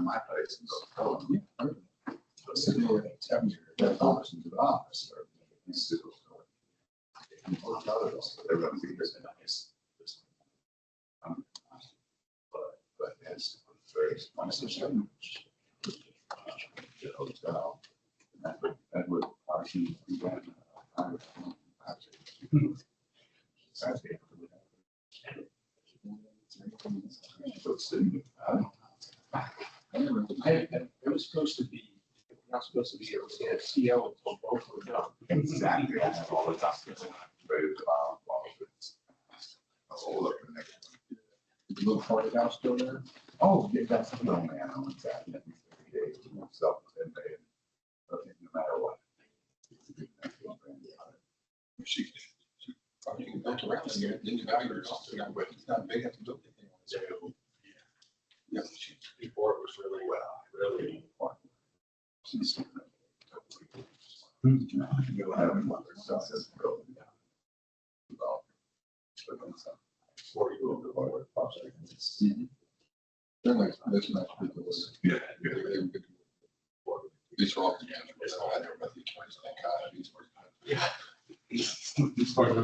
to my place and go, oh, yeah. So sitting there at 7 years, that's office into the office or these civil store. They're going to be this nice. But it's very expensive. The hotel. That would partially prevent It was supposed to be, not supposed to be, it was a CO until both were done. Exactly. I have all the time. Ready to file. Hold up the next one. The little party house still there? Oh, yeah, that's the little man on that. Every day, himself, and they, no matter what. She probably can build around here, then you value it off, but it's not big enough to build anything on it. Yeah, before it was really really important. You have one stuff that's broken down. Before you go to the water, they're like, that's nice people. Yeah. These are all the animals. I don't know if you can thank God. These were. Yeah. It's part of the.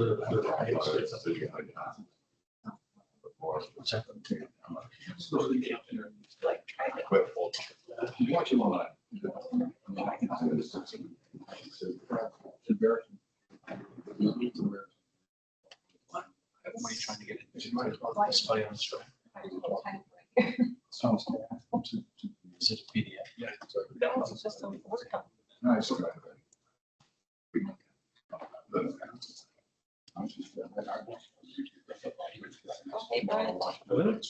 Like, try to. You watch him online. What are you trying to get it? Display on the screen. Is it a PDF? Yeah. No, it's just a word document. Nice. Okay, Brian. Okay,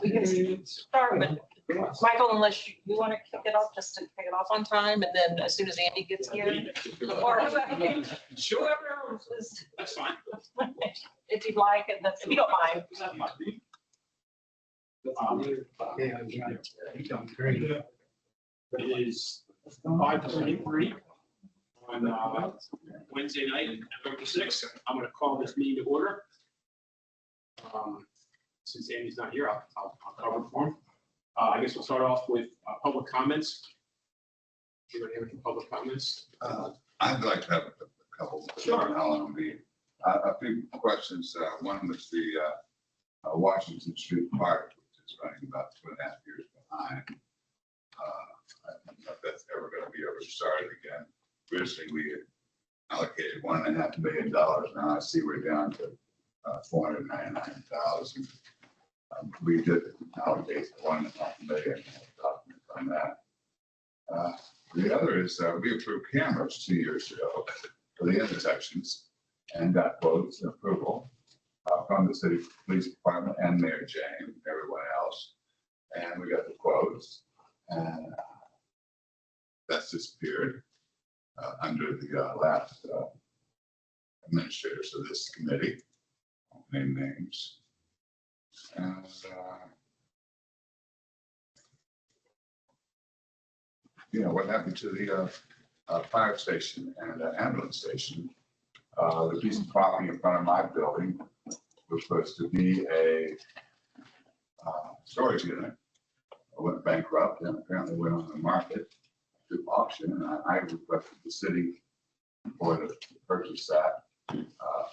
we can start with Michael, unless you want to kick it off, just to kick it off on time, and then as soon as Andy gets here, or whoever is, That's fine. if you'd like, and if you don't mind. It is 5:33 on Wednesday night, November 6th. I'm going to call this meeting to order. Since Andy's not here, I'll cover for him. I guess we'll start off with public comments. Do you have any public comments? I'd like to have a couple. Sure. How long be? A few questions. One was the Washington Street Park, which is running about 2.5 years behind. I don't know if that's ever going to be started again. Originally, we had allocated $1.5 million. Now I see we're down to 499,000. We did allocate $1.5 million on that. The other is we approved cameras 2 years ago for the intersections and got quotes and approval from the city police department and Mayor Jane, and everyone else. And we got the quotes, and that's disappeared under the last administrators of this committee. I'll name names. And what happened to the fire station and ambulance station? The piece of property in front of my building was supposed to be a storage unit. I went bankrupt and apparently went on the market to auction. And I requested the city for to purchase that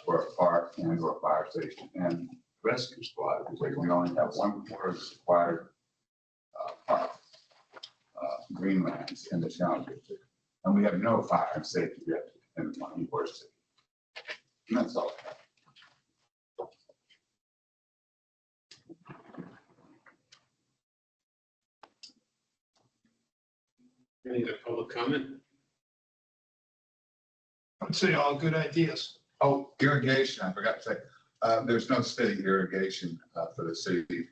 for a park and or a fire station and rescue squad, because we only have 1/4 of the required park greenlands in the town district, and we have no fire and safety yet in the money or city. And that's all. Any other public comment? I'd say all good ideas. Oh, irrigation, I forgot to say, there's no city irrigation for the city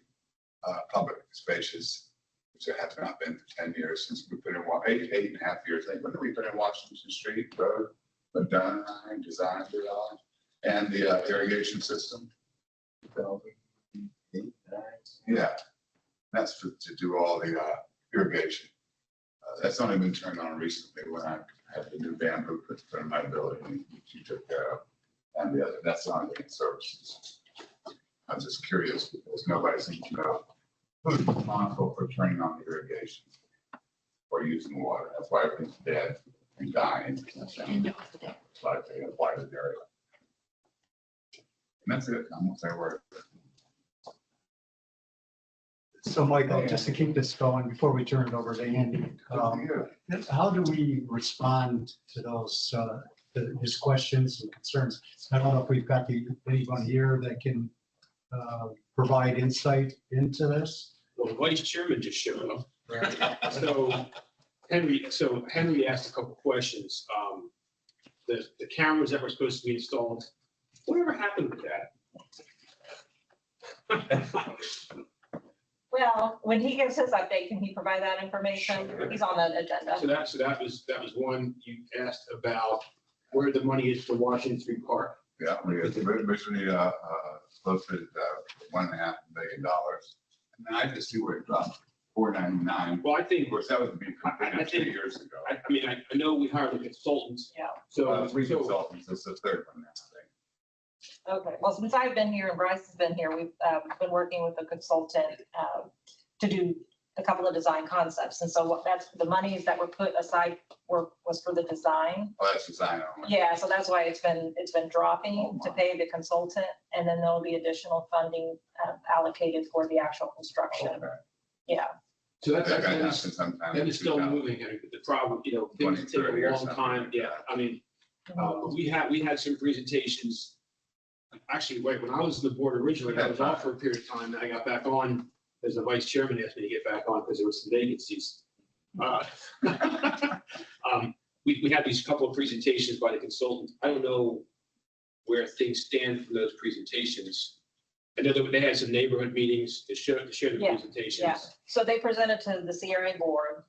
public spaces. So it has not been 10 years since we put in 8.5 years. I think when did we put in Washington Street Road, but done, designed it all, and the irrigation system. Yeah, that's to do all the irrigation. That's only been turned on recently when I had the new bamboo put in my building, which you took care of, and the other. That's ongoing services. I was just curious because nobody seems to know who's responsible for turning on the irrigation or using water? That's why everything's dead and dying. That's why they apply to the area. And that's it. I'm gonna say word. So Michael, just to keep this going before we turn it over to Andy, how do we respond to those, his questions and concerns? I don't know if we've got anyone here that can provide insight into this. Well, the vice chairman just showed up. So Henry asked a couple questions. The cameras that were supposed to be installed, whatever happened with that? Well, when he gives his update, can he provide that information? He's on the agenda. So that was one. You asked about where the money is for Washington Street Park. Yeah, we originally posted $1.5 million. And then I just see where it dropped, $499. Well, I think, Of course, that was being I completed think- 2 years ago. I mean, I know we hired a consultant. Yeah. So, Three consultants, this is the third one now, I think. Okay, well, since I've been here and Bryce has been here, we've been working with a consultant to do a couple of design concepts. And so that's the monies that were put aside was for the design. Oh, that's design only. Yeah, so that's why it's been dropping to pay the consultant. And then there'll be additional funding allocated for the actual construction. Okay. Yeah. so That's gonna happen that's sometime. that in is still 2000. moving. Henry, but the problem, things take 2030 a or long something time. like Yeah, that. I mean, we had some presentations. Actually, wait, when I was on the board originally, I was off for a period of time, and I got back on as the vice chairman asked me to get back on because there were some vacancies. We had these couple of presentations by the consultant. I don't know where things stand from those presentations. I know that they had some neighborhood meetings to share the Yeah, presentations. Yeah, so they presented to the CRA board,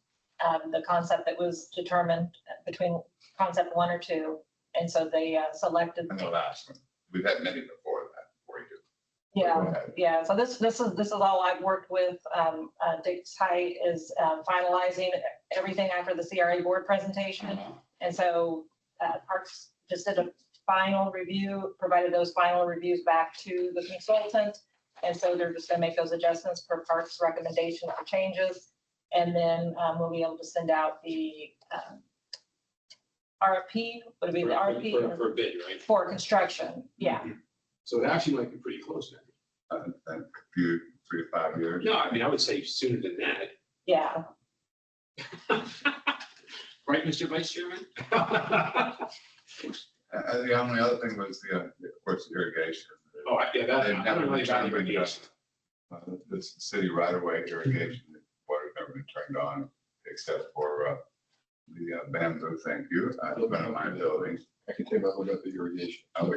the concept that was determined between concept 1 or 2. And so they selected. And the last one, we've had many before that, before you do. Yeah, Go ahead. yeah, so this is all I've worked with. Dick Ty is finalizing everything after the CRA board presentation. And so Parks just did a final review, provided those final reviews back to the consultant. And so they're just gonna make those adjustments per Parks recommendation for changes. And then we'll be able to send out the RFP, would it be the RFP? For a bid, right? For construction, yeah. So it actually might be pretty close now. A few, 3 to 5 years. No, I mean, I would say sooner than that. Yeah, Right, Mr. Vice Chairman? The only other thing was of course, irrigation. Oh, yeah, that, They've I never don't know been about turned on. irrigation. This city right away irrigation, water's never been turned on except for the bamboo, thank you. I live in my building. I can tell you about the irrigation. Okay.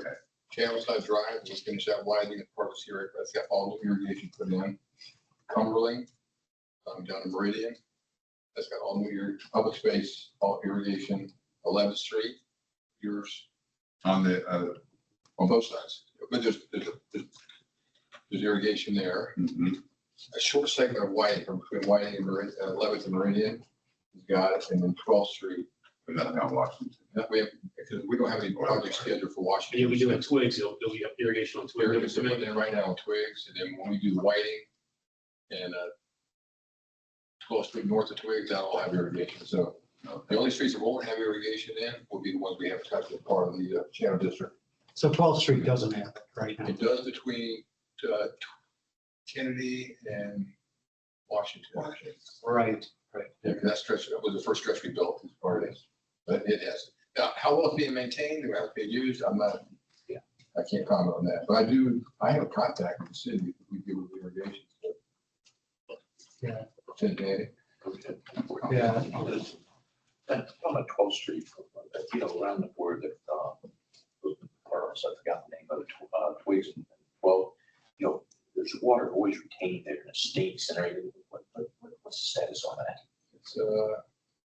Channelside Drive, we finished that widening at Parks here, that's got all new irrigation put in. Cumberland, down in Meridian, that's got all new public space, all irrigation. 11th Street, yours, On the, on both sides, but there's irrigation there. mhm. A short segment of Whiting, from between Whiting and 11th and Meridian, has got it, and then 12th Street. But nothing on Washington. That we have, because we don't have any project scheduled for And Washington. you'll be doing twigs, you'll be irrigation on We're twigs. putting in right now on Twigs, and then when we do the Whiting and 12th Street north of Twigs, that'll all have irrigation. So the only streets that won't have irrigation in will be the ones we have touched as part of the Channel District. So 12th Street doesn't have it right now. It does between Kennedy and Washington. Right. Yeah, because that stretch, that was the first stretch we built as part of this, but it has. Now, how well it's being maintained, how it's being used, I'm not, I can't comment on that, but I have a contact with the city, we deal with irrigation. So. Yeah. Send Danny. Yeah. And on the 12th Street, around the board that, parks, I forgot the name of it, Twigs and 12, there's water always retained there in the states and everything. What's the status on that? It's,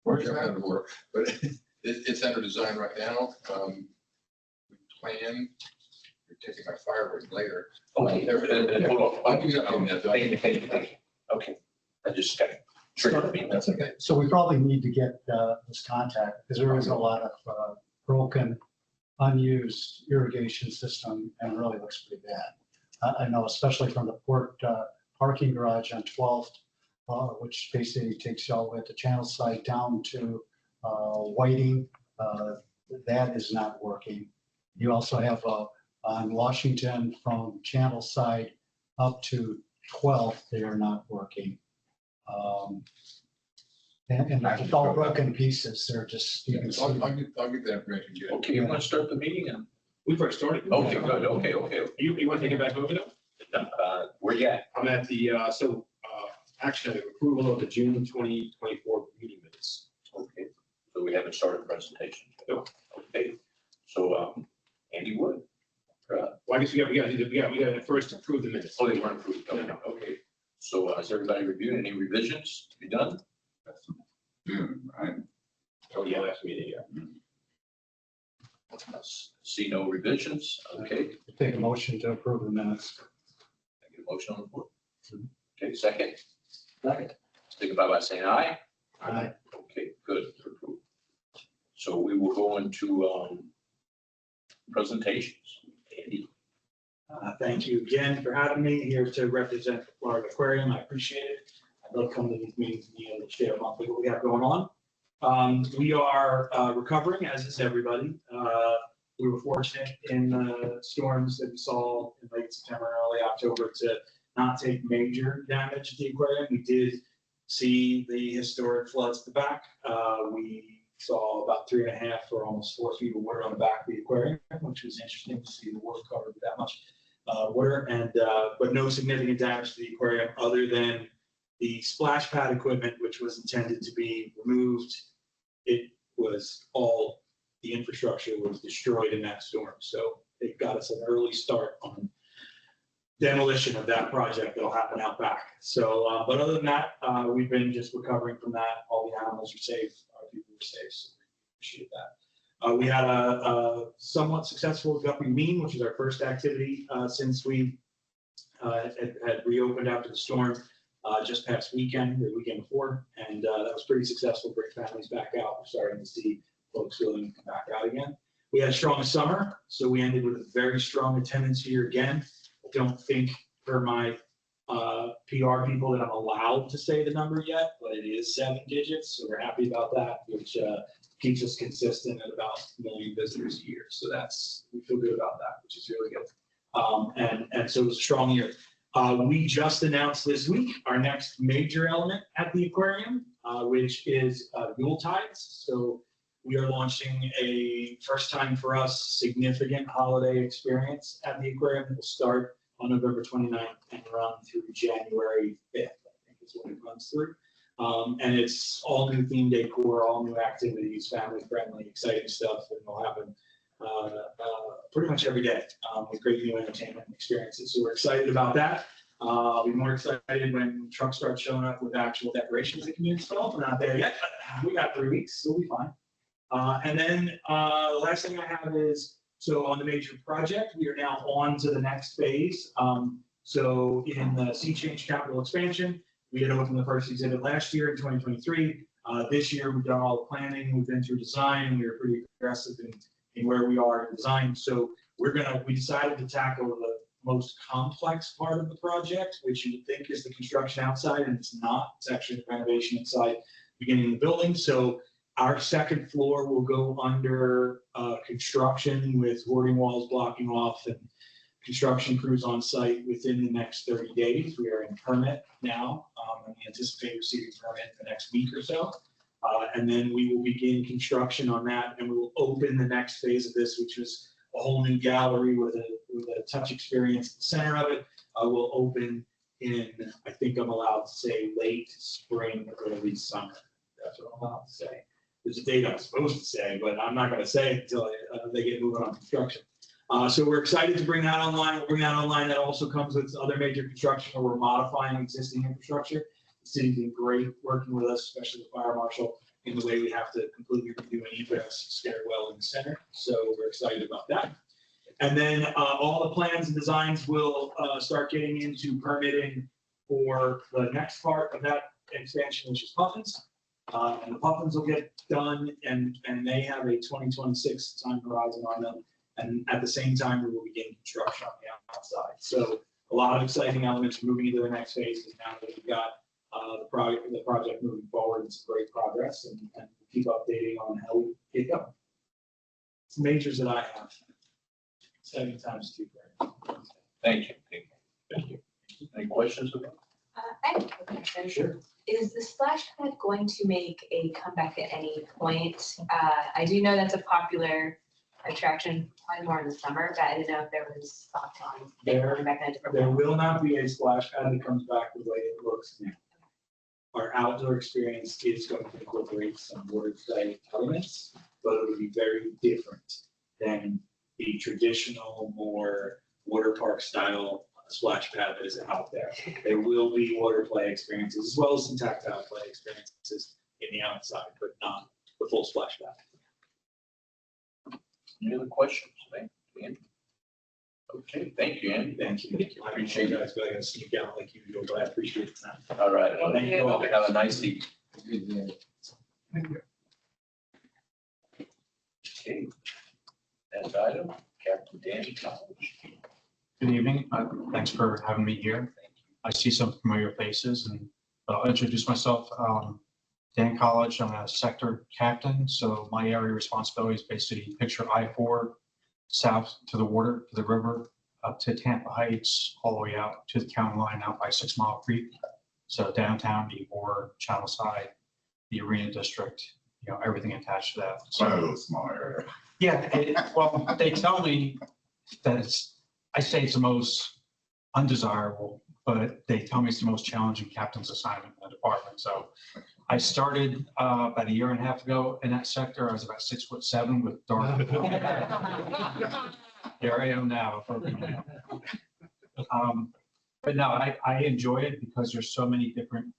where's your hand work, but it's under design right now. We plan, you're taking my fireworks later. Okay, hold on. I'll give you that on that. Okay, I just got triggered me. That's okay. So we probably need to get this contact because there is a lot of broken, unused irrigation system and it really looks pretty bad. I know, especially from the parking garage on 12th, which basically takes you all the way to Channel Side down to Whiting. That is not working. You also have on Washington from Channel Side up to 12th, they are not working. And it's all broken pieces. They're just, you can see. I'll get that information. Get it. Okay, you want to start the meeting? And We've already started. okay, good. Okay. You want to take it back over though? Where you at? I'm at the, actually, I have approval of the June 2024 meeting minutes. Okay, so we haven't started presentation. No. Okay, so Andy Wood. Well, I guess we got to first approve the minutes. Oh, they weren't approved. Okay. So has everybody reviewed any revisions to be done? That's June, right? Oh, yeah, last meeting, yeah. See no revisions. Okay, Take a motion to approve the minutes. I get a motion on the board. Okay, second. Signify by saying aye. Aye. Okay, good. Approved. So we will go into presentations. Andy. Thank you again for having me here to represent the Florida Aquarium. I appreciate it. I love coming to these meetings and being able to share monthly what we have going on. We are recovering, as is everybody. We were fortunate in the storms that we saw in late September, early October to not take major damage at the aquarium. We did see the historic floods at the back. We saw about 3.5 or almost 4 feet of water on the back of the aquarium, which was interesting to see the water covered with that much water, and but no significant damage to the aquarium other than the splash pad equipment, which was intended to be removed. It was all, the infrastructure was destroyed in that storm. So it got us an early start on demolition of that project that'll happen out back. So, but other than that, we've been just recovering from that. All the animals are safe, our people are safe, so we appreciate that. We had a somewhat successful guppy wean, which is our first activity since we had reopened after the storm just past weekend, the weekend before, and that was pretty successful. Bring families back out. We're starting to see folks willing to come back out again. We had a strong summer, so we ended with a very strong attendance here again. I don't think for my PR people that I'm allowed to say the number yet, but it is 7 digits, so we're happy about that, which keeps us consistent at about 1 million visitors a year. So we feel good about that, which is really good. And so it was a strong year. We just announced this week our next major element at the aquarium, which is Yule Tides. So we are launching a first time for us significant holiday experience at the aquarium. It will start on November 29th and run through January 5th, I think is when it runs through. And it's all new theme decor, all new activities, family friendly, exciting stuff, and it'll happen pretty much every day with great new entertainment and experiences. So we're excited about that. I'll be more excited when trucks start showing up with actual decorations that can be installed. We're not there yet, but we got 3 weeks, so we'll be fine. And then the last thing I have is, so on the major project, we are now on to the next phase. So in the Sea Change capital expansion, we had opened the first exhibit last year in 2023. This year, we've done all the planning, we've been through design, we were pretty aggressive in where we are in design. So we decided to tackle the most complex part of the project, which you would think is the construction outside, and it's not. It's actually the renovation inside, beginning of the building. So our second floor will go under construction with hoarding walls blocking off and construction crews on site within the next 30 days. We are in permit now, and we anticipate receiving permit in the next week or so. And then we will begin construction on that, and we will open the next phase of this, which is a whole new gallery with a touch experience at the center of it. Will open in, I think I'm allowed to say, late spring, early summer. That's what I'm allowed to say. There's a date I'm supposed to say, but I'm not going to say it until they get moving on construction. So we're excited to bring that online. We'll bring that online. That also comes with other major construction where we're modifying existing infrastructure. The city's been great working with us, especially the fire marshal, in the way we have to completely redo an egress stairwell in the center. So we're excited about that. And then all the plans and designs will start getting into permitting for the next part of that expansion, which is Puffins. And the Puffins will get done, and they have a 2026 time horizon on them. And at the same time, we will begin construction on the outside. So a lot of exciting elements moving into the next phase, and now that we've got the project moving forward, it's great progress, and keep updating on how we get going. It's majors that I have. 7 times 2. Thank you. Thank you. Any questions about? I have a question. Sure. Is the splash pad going to make a comeback at any point? I do know that's a popular attraction, probably more in the summer, but I didn't know if there was thoughts on it coming back in a different There way. will not be a splash pad that comes back the way it looks now. Our outdoor experience is going to incorporate some water play elements, but it will be very different than the traditional, more water park style splash pad that is out there. There will be water play experiences as well as some tactile play experiences in the outside, but not the full splash pad. Any other questions? Andy? Okay, thank you, Andy. Thank you. I appreciate you guys going to sneak out like usual, but I appreciate that. All right. Thank you. Well, have a nice evening. Thank you. Okay. Next item, Captain Danny College. Good evening. Thanks for having me here. I see some familiar faces, and I'll introduce myself. Dan College, I'm a sector captain, so my area responsibility is basically picture I-4 south to the water, to the river, up to Tampa Heights, all the way out to the county line out by 6 Mile Creek. So downtown, Ybor, Channel Side, the Arena District, everything attached to that. It's a little small area. Yeah, well, they tell me that I say it's the most undesirable, but they tell me it's the most challenging captain's assignment in the department. So I started about a year and a half ago in that sector. I was about 6'7" with dark. Here I am now. But no, I enjoy it because there's so many different.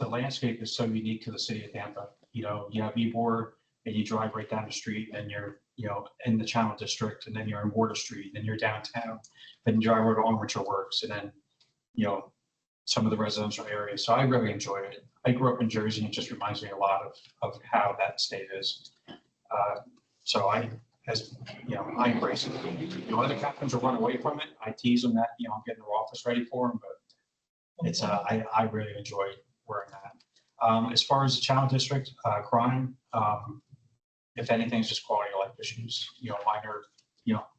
The landscape is so unique to the city of Tampa. You have Ybor, and you drive right down the street, and you're in the Channel District, and then you're in Water Street, and you're downtown, then you drive over to Armature Works, and then some of the residential areas. So I really enjoy it. I grew up in Jersey, and it just reminds me a lot of how that state is. So I embrace it. Other captains will run away from it. I tease them that I'm getting their office ready for them, but it's I really enjoy wearing that. As far as the Channel District, crime, if anything, it's just quality of life issues, minor,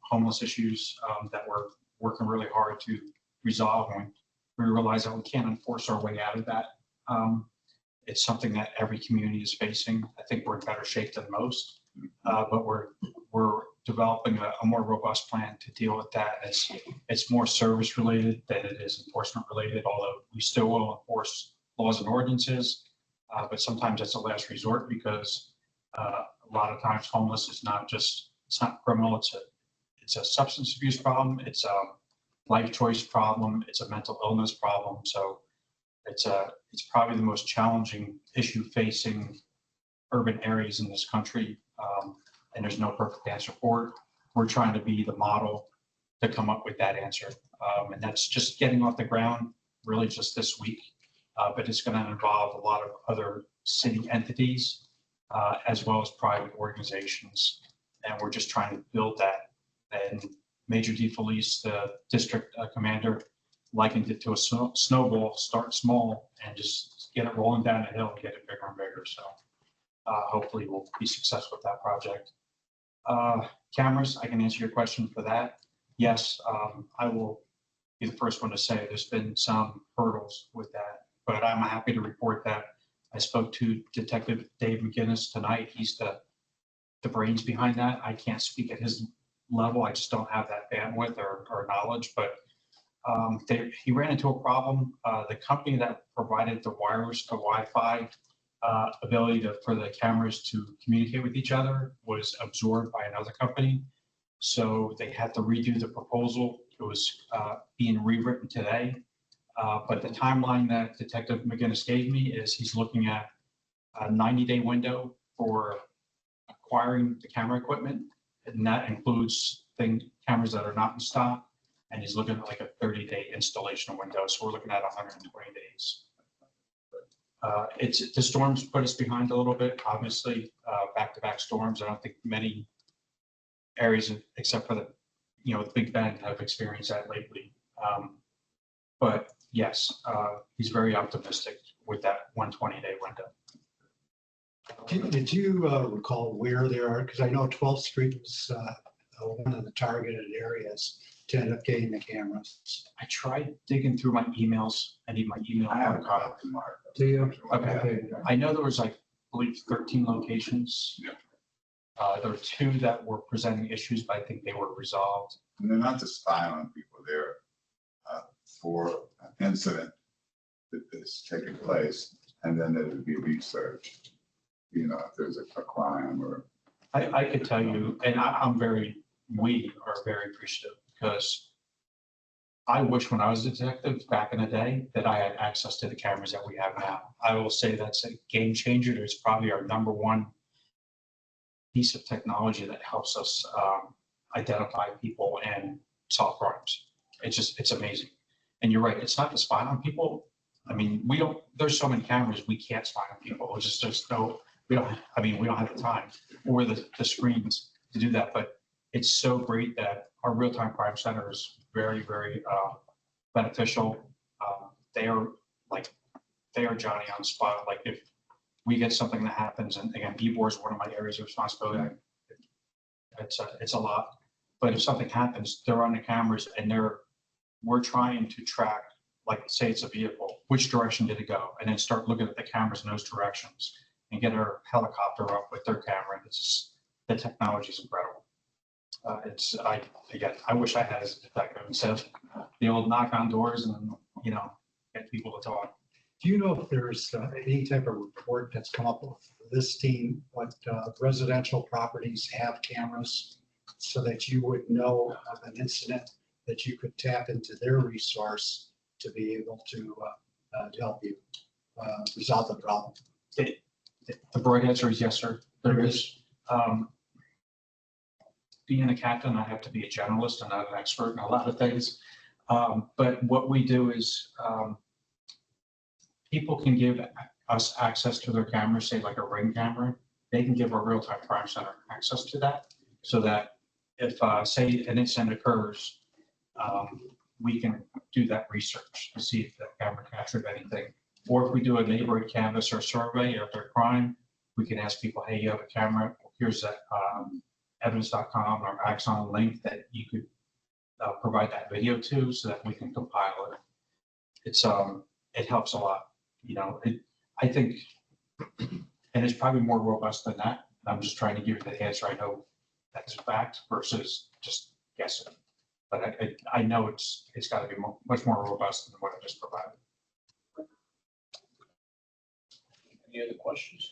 homeless issues that we're working really hard to resolve. And we realize that we can't enforce our way out of that. It's something that every community is facing. I think we're in better shape than most, but we're developing a more robust plan to deal with that. It's more service related than it is enforcement related, although we still will enforce laws and ordinances, but sometimes it's a last resort because a lot of times homeless is it's not criminal. It's a substance abuse problem. It's a life choice problem. It's a mental illness problem. So it's probably the most challenging issue facing urban areas in this country. And there's no perfect answer for it. We're trying to be the model to come up with that answer. And that's just getting off the ground really just this week. But it's going to involve a lot of other city entities as well as private organizations. And we're just trying to build that. And Major DeFelice, the district commander, likened it to a snowball, start small and just get it rolling down the hill and get it bigger and bigger. So hopefully we'll be successful with that project. Cameras, I can answer your question for that. Yes, I will be the first one to say there's been some hurdles with that, but I'm happy to report that I spoke to Detective Dave McGinnis tonight. He's the brains behind that. I can't speak at his level. I just don't have that bandwidth or knowledge, but he ran into a problem. The company that provided the wireless to Wi-Fi ability for the cameras to communicate with each other was absorbed by another company. So they had to redo the proposal. It was being rewritten today. But the timeline that Detective McGinnis gave me is he's looking at a 90-day window for acquiring the camera equipment. And that includes cameras that are not in stock. And he's looking at like a 30-day installation window. So we're looking at 120 days. The storms put us behind a little bit, obviously, back-to-back storms. I don't think many areas, except for the the Big Bend have experienced that lately. But yes, he's very optimistic with that 120-day window. Did you recall where they are? Because I know 12th Street was one of the targeted areas to end up getting the cameras. I tried digging through my emails. I need my email. I have a archive. copy, Mark. Do you? Okay. I know there was I believe 13 locations. Yeah. There were 2 that were presenting issues, but I think they were resolved. And they're not to spy on people, they're for an incident that is taking place, and then there would be research. If there's a crime or. I could tell you, and we are very appreciative because I wish when I was a detective back in the day that I had access to the cameras that we have now. I will say that's a game changer. It's probably our #1 piece of technology that helps us identify people and solve crimes. It's amazing. And you're right, it's not to spy on people. I mean, there's so many cameras, we can't spy on people. We don't have the time or the screens to do that. But it's so great that our real-time crime center is very, very beneficial. They are Johnny on spot. Like if we get something that happens, and again, Ybor is one of my areas of responsibility. It's a lot, but if something happens, they're on the cameras and we're trying to track, like say it's a vehicle, which direction did it go? And then start looking at the cameras in those directions and get our helicopter up with their camera. And it's just, the technology is incredible. I wish I had as a detective instead of the old knock on doors and, get people to talk. Do you know if there's any type of report that's come up with this team, what residential properties have cameras so that you would know of an incident that you could tap into their resource to be able to help you resolve the problem? The broad answer is yes, sir. There is. Being a captain, I have to be a generalist and not an expert in a lot of things. But what we do is people can give us access to their cameras, say like a Ring camera. They can give our real-time crime center access to that so that if, say, an incident occurs, we can do that research to see if the camera captured anything. Or if we do a neighborhood canvas or survey after a crime, we can ask people, hey, you have a camera, here's that evidence.com or Axon link that you could provide that video to so that we can compile it. It helps a lot. I think, and it's probably more robust than that. I'm just trying to give you the answer I know that's a fact versus just guessing. But I know it's got to be much more robust than what I just provided. Any other questions?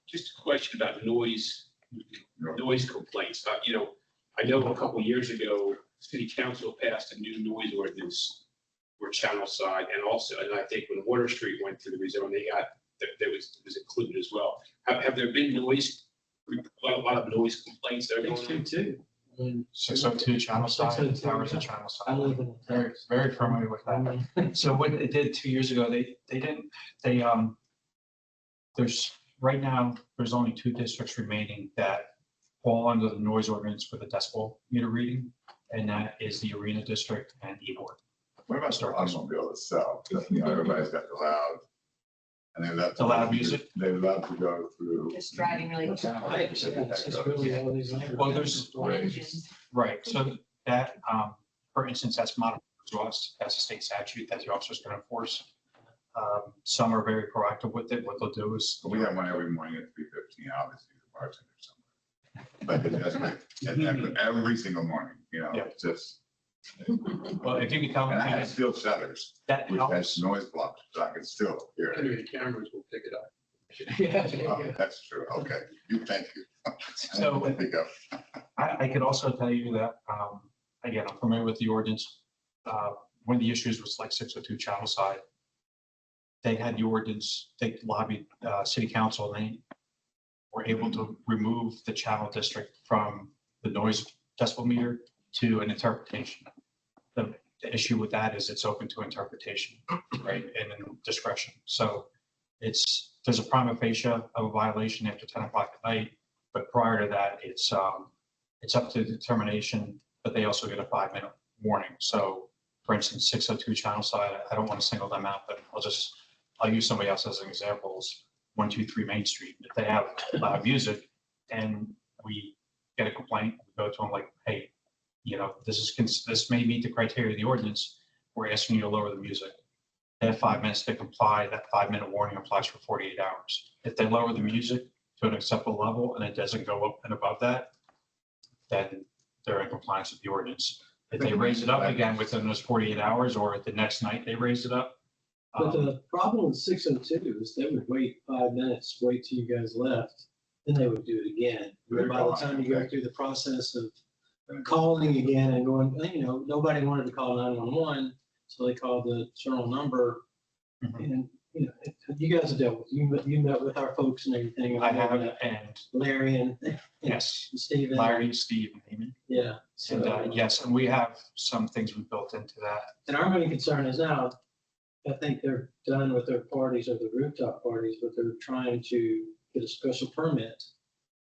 Just a question about noise complaints. I know a couple of years ago, city council passed a new noise ordinance for Channel Side, and I think when Water Street went through the rezone, it was included as well. Have there been a lot of noise complaints that are going on? Too. 602 Channel Side, 602, towers yeah. of Channel I Side. live in. Very, very familiar with that. So what they did 2 years ago, there's right now, there's only 2 districts remaining that fall under the noise ordinance for the decibel meter reading, and that is the Arena District and Ybor. What about the automobile itself? Everybody's got the loud. And they love The loud music? They love to go through. Just driving really. It's really all these languages. Well, there's- Engines. Right, so that, for instance, that's modified to us, that's a state statute that the officers can enforce. Some are very proactive with it. What they'll do is. We have one every morning at 3:15, obviously, the bartender somewhere. But it does every single morning, Yeah. it's just, Well, if you can tell and I have me steel shutters, that which helps. has noise blocks, so I can still hear it. The cameras will pick it up. Oh, that's true, okay, thank you. So- Pick up. I could also tell you that, again, I'm familiar with the ordinance. One of the issues was like 602 Channel Side. They had the ordinance, they lobbied city council, and they were able to remove the channel district from the noise decibel meter to an interpretation. The issue with that is it's open to interpretation, right, and discretion. So there's a prima facie of a violation after 10 o'clock at night, but prior to that, it's up to determination but they also get a 5-minute warning. So for instance, 602 Channel Side, I don't want to single them out, but I'll use somebody else as an example, is 123 Main Street. If they have loud music and we get a complaint, we go to them like, hey, this may meet the criteria of the ordinance. We're asking you to lower the music. They have 5 minutes to comply. That 5-minute warning applies for 48 hours. If they lower the music to an acceptable level and it doesn't go up and above that, then they're in compliance with the ordinance. If they raise it up again within those 48 hours, or the next night they raise it up. But the problem with 602 is they would wait 5 minutes, wait till you guys left, then they would do it again. And by the time you go through the process of calling again and going, nobody wanted to call 911, so they called the general number. And, you guys have dealt with, you met with our folks and everything. I have, and Larry and yes, Steven. Larry, Steve, and Amy. Yeah. And yes, and we have some things we built into that. And our main concern is now, I think they're done with their parties or the rooftop parties, but they're trying to get a special permit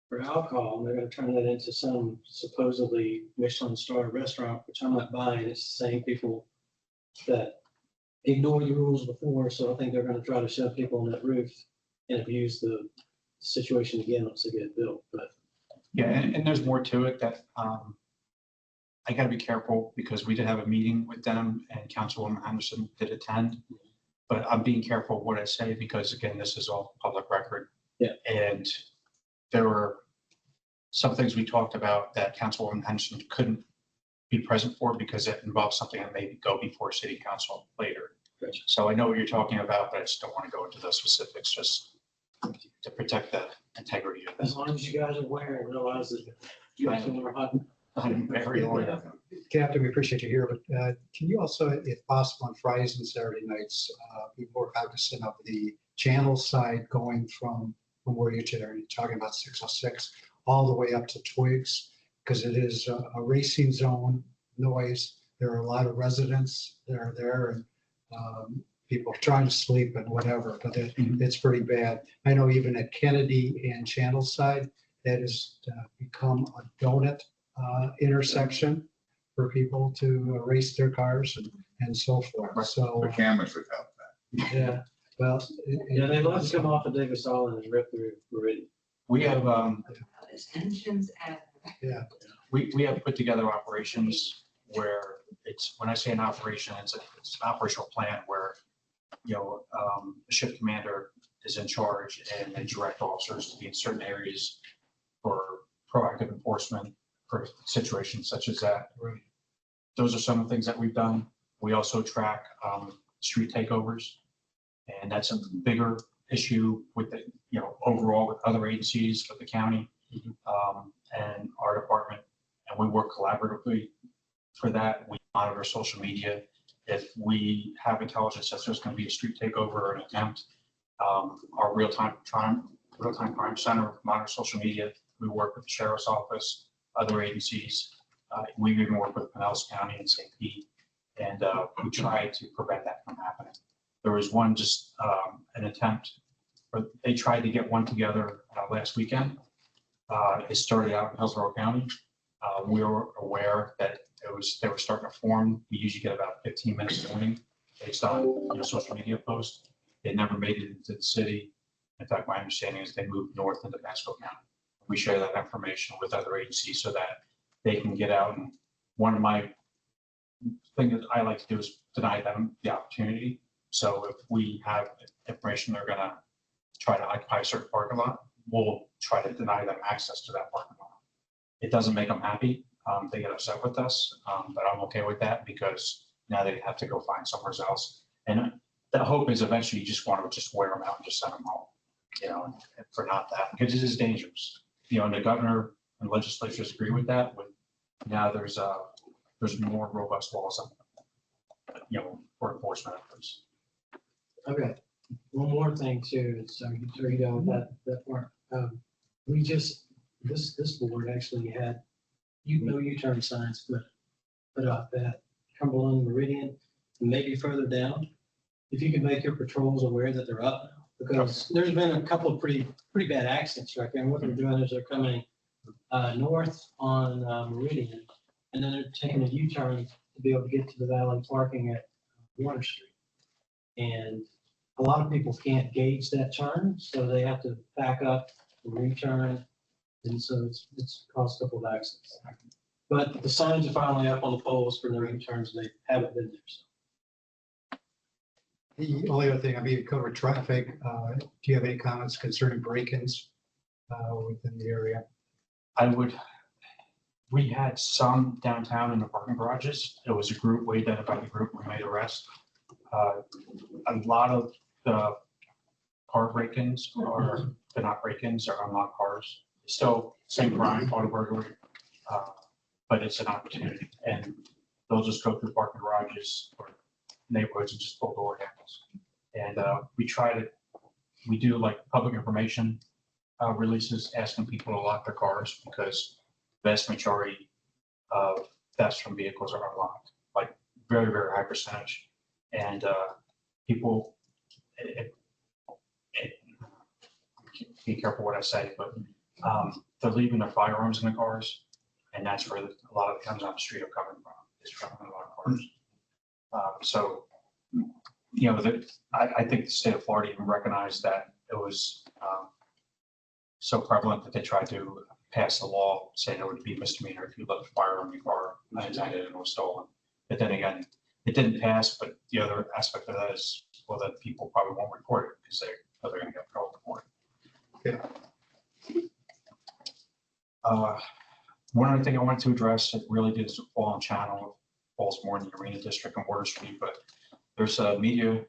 for alcohol. And they're going to turn that into some supposedly Michelin star restaurant, which I'm not buying. It's the same people that ignored the rules before. So I think they're going to try to shove people on that roof and abuse the situation again once they get it built. But Yeah, and there's more to it that I got to be careful, because we did have a meeting with them and Councilwoman Anderson did attend. But I'm being careful what I say, because again, this is all public record. Yeah. And there were some things we talked about that Councilwoman Anderson couldn't be present for because it involves something that may go before City Council later. Gotcha. So I know what you're talking about, but I just don't want to go into those specifics, just to protect the integrity of as this. long as you guys are aware and realize that you guys are hot. I'm very aware. Captain, we appreciate you here, but can you also, if possible, on Fridays and Saturday nights, be more cognizant of the channel side going from where you're talking about 606 all the way up to Twigs, because it is a racing zone, noise. There are a lot of residents that are there, and people trying to sleep and whatever, but it's pretty bad. I know even at Kennedy and Channel Side, that has become a donut intersection for people to race their cars and so forth. So, The cameras would help that. yeah, well. Yeah, they love to come off of Davis Island and rip through Meridian. We have, Tensions and. we have put together operations where when I say an operation, it's an operational plan where, the shift commander is in charge and they direct officers to be in certain areas for proactive enforcement for situations such as that. Right. Those are some of the things that we've done. We also track street takeovers, and that's a bigger issue with the, overall with other agencies, with the county and our department, and we work collaboratively for that. We monitor social media. If we have intelligence that there's going to be a street takeover or an attempt, our real-time crime center monitors social media. We work with the sheriff's office, other agencies. We even work with Pinellas County and St. Pete, and we try to prevent that from happening. There was one an attempt, but they tried to get one together last weekend. It started out in Hillsborough County. We were aware that they were starting to form. We usually get about 15 minutes warning based on social media posts. They never made it into the city. In fact, my understanding is they moved north into Pasco County. We share that information with other agencies so that they can get out. And one of my things that I like to do is deny them the opportunity. So if we have information they're going to try to occupy a certain parking lot, we'll try to deny them access to that parking lot. It doesn't make them happy. They get upset with us, but I'm okay with that because now they have to go find somewhere else. And the hope is eventually you just want to just wear them out and just send them home, for not that, because it is dangerous. And the governor and legislatures agree with that. Now there's more robust laws, for enforcement efforts. Okay, one more thing too, so you know that part. We just, this board actually had, U-turn signs put up at Cumberland, Meridian, and maybe further down. If you could make your patrols aware that they're up now, because there's been a couple of pretty bad accidents right there. And what they're doing is they're coming north on Meridian and then they're taking a U-turn to be able to get to the valet parking at Water Street. And a lot of people can't gauge that turn, so they have to back up and return. And so it's caused a couple of accidents. But the signs are finally up on the poles for the U-turns. They haven't been there. So. The only other thing, I mean, you covered traffic. Do you have any comments concerning break-ins within the area? We had some downtown in the parking garages. It was a group, we identified the group, we made arrests. A lot of the car break-ins they're not break-ins, are unlocked cars. Still same crime, auto burglary, but it's an opportunity. And they'll just go through parking garages or neighborhoods and just pull door handles. And we do like public information releases asking people to lock their cars because vast majority of thefts from vehicles are unlocked, like very, very high percentage. And people, be careful what I say, but they're leaving their firearms in the cars. And that's where a lot of the guns on the street are coming from, is from unlocked cars. So, you know, I think the state of Florida even recognized that it was so prevalent that they tried to pass a law saying it would be misdemeanor if you left a firearm in your car unattended and was stolen. But then again, it didn't pass, but the other aspect of that is, well, that people probably won't report it because they're going to get trouble for it. Okay. One other thing I wanted to address, it really did fall on channel, falls more in the Arena District and Water Street, but there's a media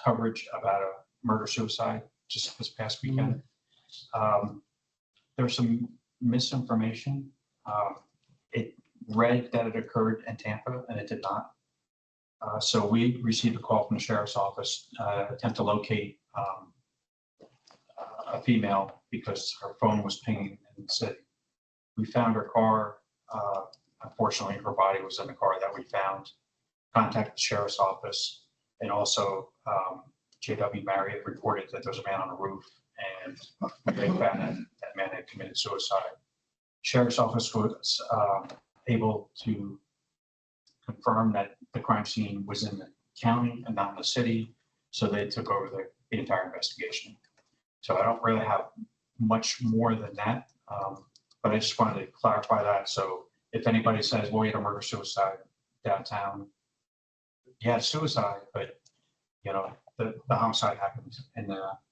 coverage about a murder-suicide just this past weekend. There's some misinformation. It read that it occurred in Tampa and it did not. So we received a call from the sheriff's office, attempt to locate a female because her phone was pinging in the city. We found her car. Unfortunately, her body was in the car that we found. Contacted the sheriff's office, and also JW Marriott reported that there was a man on the roof, and they found that man had committed suicide. Sheriff's office was able to confirm that the crime scene was in the county and not in the city, so they took over the entire investigation. So I don't really have much more than that, but I just wanted to clarify that. So if anybody says, well, you had a murder-suicide downtown, you had a suicide, but you know, the homicide happened in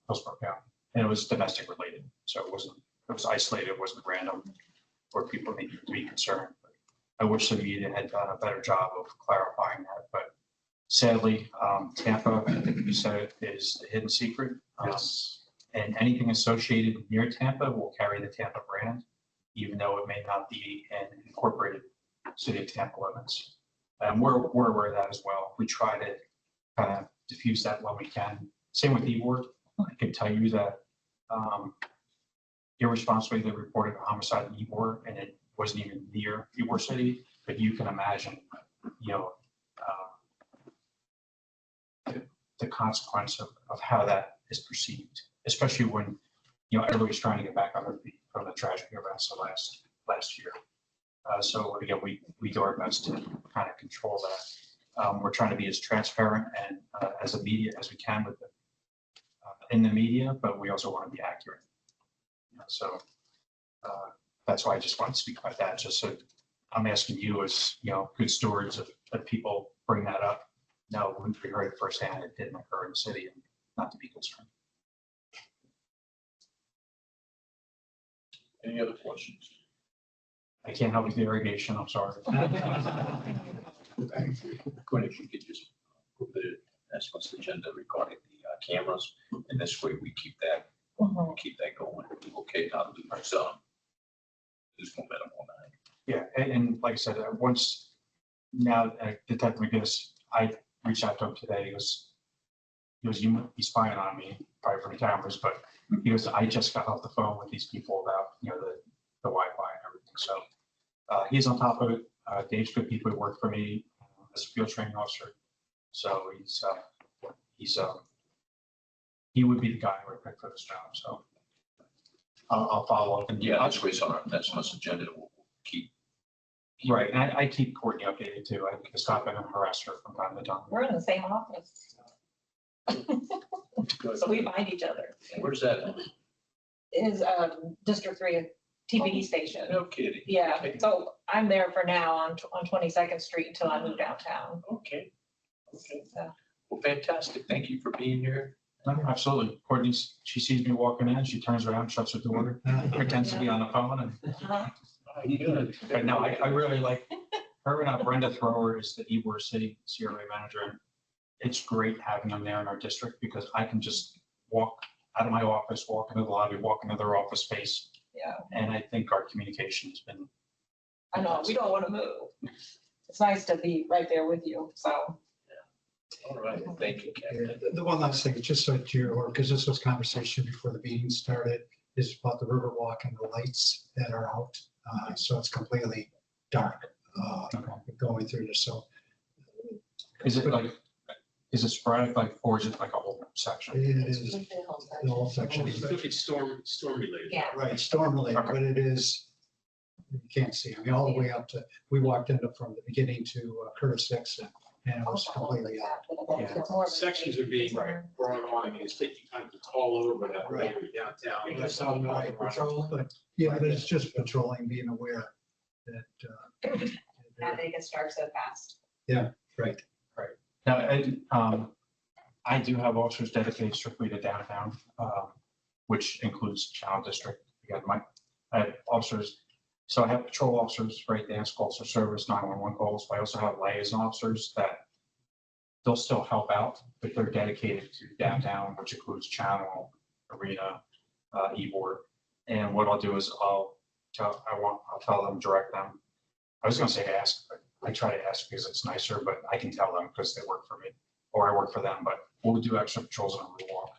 Hillsborough County, and it was domestic related. So it was isolated, it wasn't random, where people needed to be concerned. But I wish the media had done a better job of clarifying that. But sadly, Tampa, I think you said it, is the hidden secret. And anything associated near Tampa will carry the Tampa brand, even though it may not be an incorporated city of Tampa limits. And we're aware of that as well. We try to kind of diffuse that when we can. Same with Ybor. I can tell you that irresponsibly they reported a homicide in Ybor, and it wasn't even near Ybor City. But you can imagine, you know, the consequence of how that is perceived, especially when, you know, everybody's trying to get back on their feet from the tragic events of last year. So again, we do our best to kind of control that. We're trying to be as transparent and as a media as we can with in the media, but we also want to be accurate. So that's why I just want to speak about that. Just so I'm asking you as, you know, good stewards of people bring that up. No, we heard it firsthand. It didn't occur in the city, and not to be concerned. Any other questions? I can't help with the irrigation. I'm sorry. Gwen, if you could just put the next month's agenda regarding the cameras, and this way we keep that going. Okay, now there's momentum on that. Yeah, and like I said, once now Detective McGinnis, I reached out to him today. He was he's spying on me, probably from the cameras, but he goes, I just got off the phone with these people about, you know, the Wi-Fi and everything. So he's on top of it. Dave's good people who work for me as a field training officer. So he would be the guy I would pick for this job. So I'll follow up. And Yeah, that's what's on our next month's agenda. We'll keep Right, and I keep Courtney updated too. I can stop in and harass her from time to time. We're in the same office. So we find each other. Where's that at? Is District 3 TPD station. No kidding. Yeah, Okay. so I'm there for now on 22nd Street until I move downtown. Okay. Okay. So. Well, fantastic. Thank you for being here. No, absolutely. Courtney's, she sees me walking in, she turns around, shuts her door, pretends to be on the phone and, Uh-huh. Good. but no, I really like, her and Brenda Thrower is the Ybor City CRA manager. And it's great having them there in our district because I can just walk out of my office, walk into the lobby, walk into their office space. Yeah, And I think our communication has been. I know, we don't want to move. It's nice to be right there with you, so. All right. Thank you, Yeah, Ken. the one last thing, just so that you're aware, because this was conversation before the meeting started, is about the Riverwalk and the lights that are out. So it's completely dark going through this. So Is it like, is it sporadic, like, or is it like a whole section? it is the whole section. It's storm related. Yeah. Right, storm related, Okay. but it is, you can't see, I mean, all the way up to, we walked into from the beginning to Curtis Dixon, and it was completely out. It's more of a- Sections are being brought on, I mean, it's taking time to call over that Right. area downtown. That's how I'm Right. patrol. But, yeah, but it's just patrolling, being aware that. Now they get started so fast. Right, Now, I do have officers dedicated strictly to downtown, which includes Channel District. Again, I have officers, so I have patrol officers, right, dance calls for service, 911 calls, but I also have liaison officers that they'll still help out, but they're dedicated to downtown, which includes Channel, Arena, Ybor. And what I'll do is I'll tell them, direct them. I was gonna say ask, but I try to ask because it's nicer, but I can tell them because they work for me or I work for them, but we'll do extra patrols on the walk.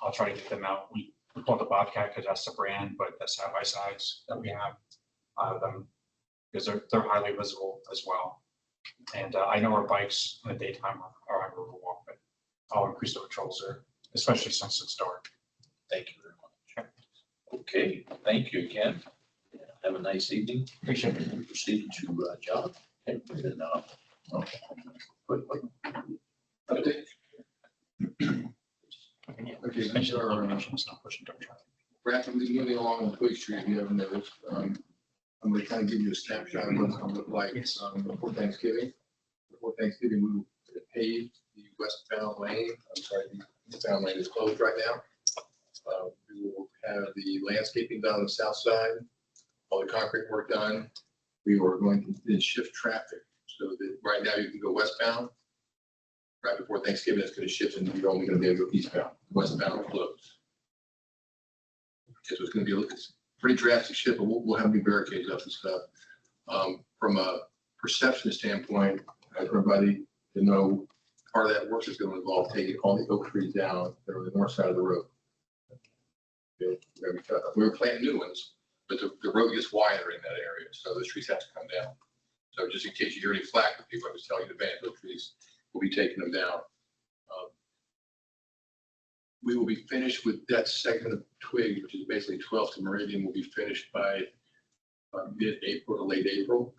I'll try to get them out. We call it the Bobcat because that's the brand, but the side by sides that we have them because they're highly visible as well. And I know our bikes in the daytime are on Riverwalk, but I'll increase the patrols there, especially since it's dark. Thank you very much. Okay, thank you again. Have a nice evening. Appreciate it. We proceed to John. And then, Update. Okay, these are, it's not pushing to traffic. rapidly moving along on Twig Street, if you haven't noticed. I'm going to kind of give you a snapshot of what it's going to look like Yes. before Thanksgiving. Before Thanksgiving, we will pave the westbound lane. I'm sorry, the eastbound lane is closed right now. We will have the landscaping done on the south side, all the concrete work done. We are going to then shift traffic so that right now you can go westbound. Right before Thanksgiving, it's going to shift and you're only going to be able to go eastbound, westbound will close. So it's going to be it's pretty drastic shift, but we'll have new barricades up and stuff. From a perception standpoint, everybody to know part of that work is going to involve taking all the oak trees down that are on the north side of the road. Okay, we were planting new ones, but the road gets wider in that area, so the trees have to come down. So just in case you hear any flack with people, I was telling you the band, oak trees, we'll be taking them down. We will be finished with that segment of Twig, which is basically 12th to Meridian, will be finished by mid-April to late April.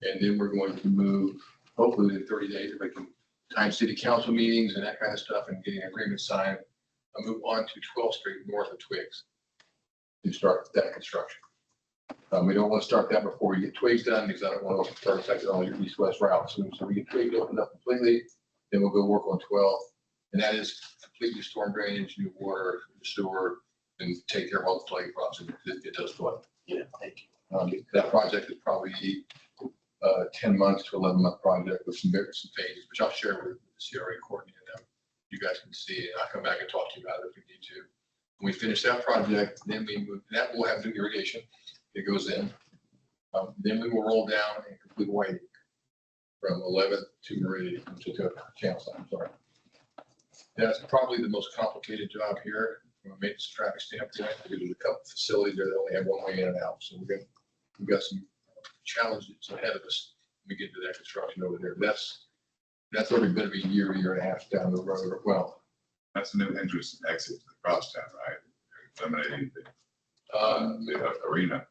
And then we're going to move, hopefully within 30 days, if I can time city council meetings and that kind of stuff and getting agreement signed, I'll move on to 12th Street north of Twigs to start that construction. We don't want to start that before we get Twigs done because I don't want to start affecting all your east-west routes. So we get Twigs opened up completely, then we'll go work on 12th. And that is completely storm drainage, new water, sewer, and take care of all the flooding problems. It does flood. yeah, thank you. That project is probably 10 months to 11-month project with some phases, which I'll share with the CRA Courtney and them. You guys can see, and I'll come back and talk to you about it if we need to. When we finish that project, then we move, that will have new irrigation. It goes in. Then we will roll down and complete widening from 11th to Meridian to Channel Side, I'm sorry. That's probably the most complicated job here from a maintenance traffic standpoint, because there's a couple of facilities there that only have one way in and out. So we've got some challenges ahead of us when we get to that construction over there. That's every bit of a year and a half down the road. Well, That's a new entrance and exit to the crosstown, right? Eliminating the arena.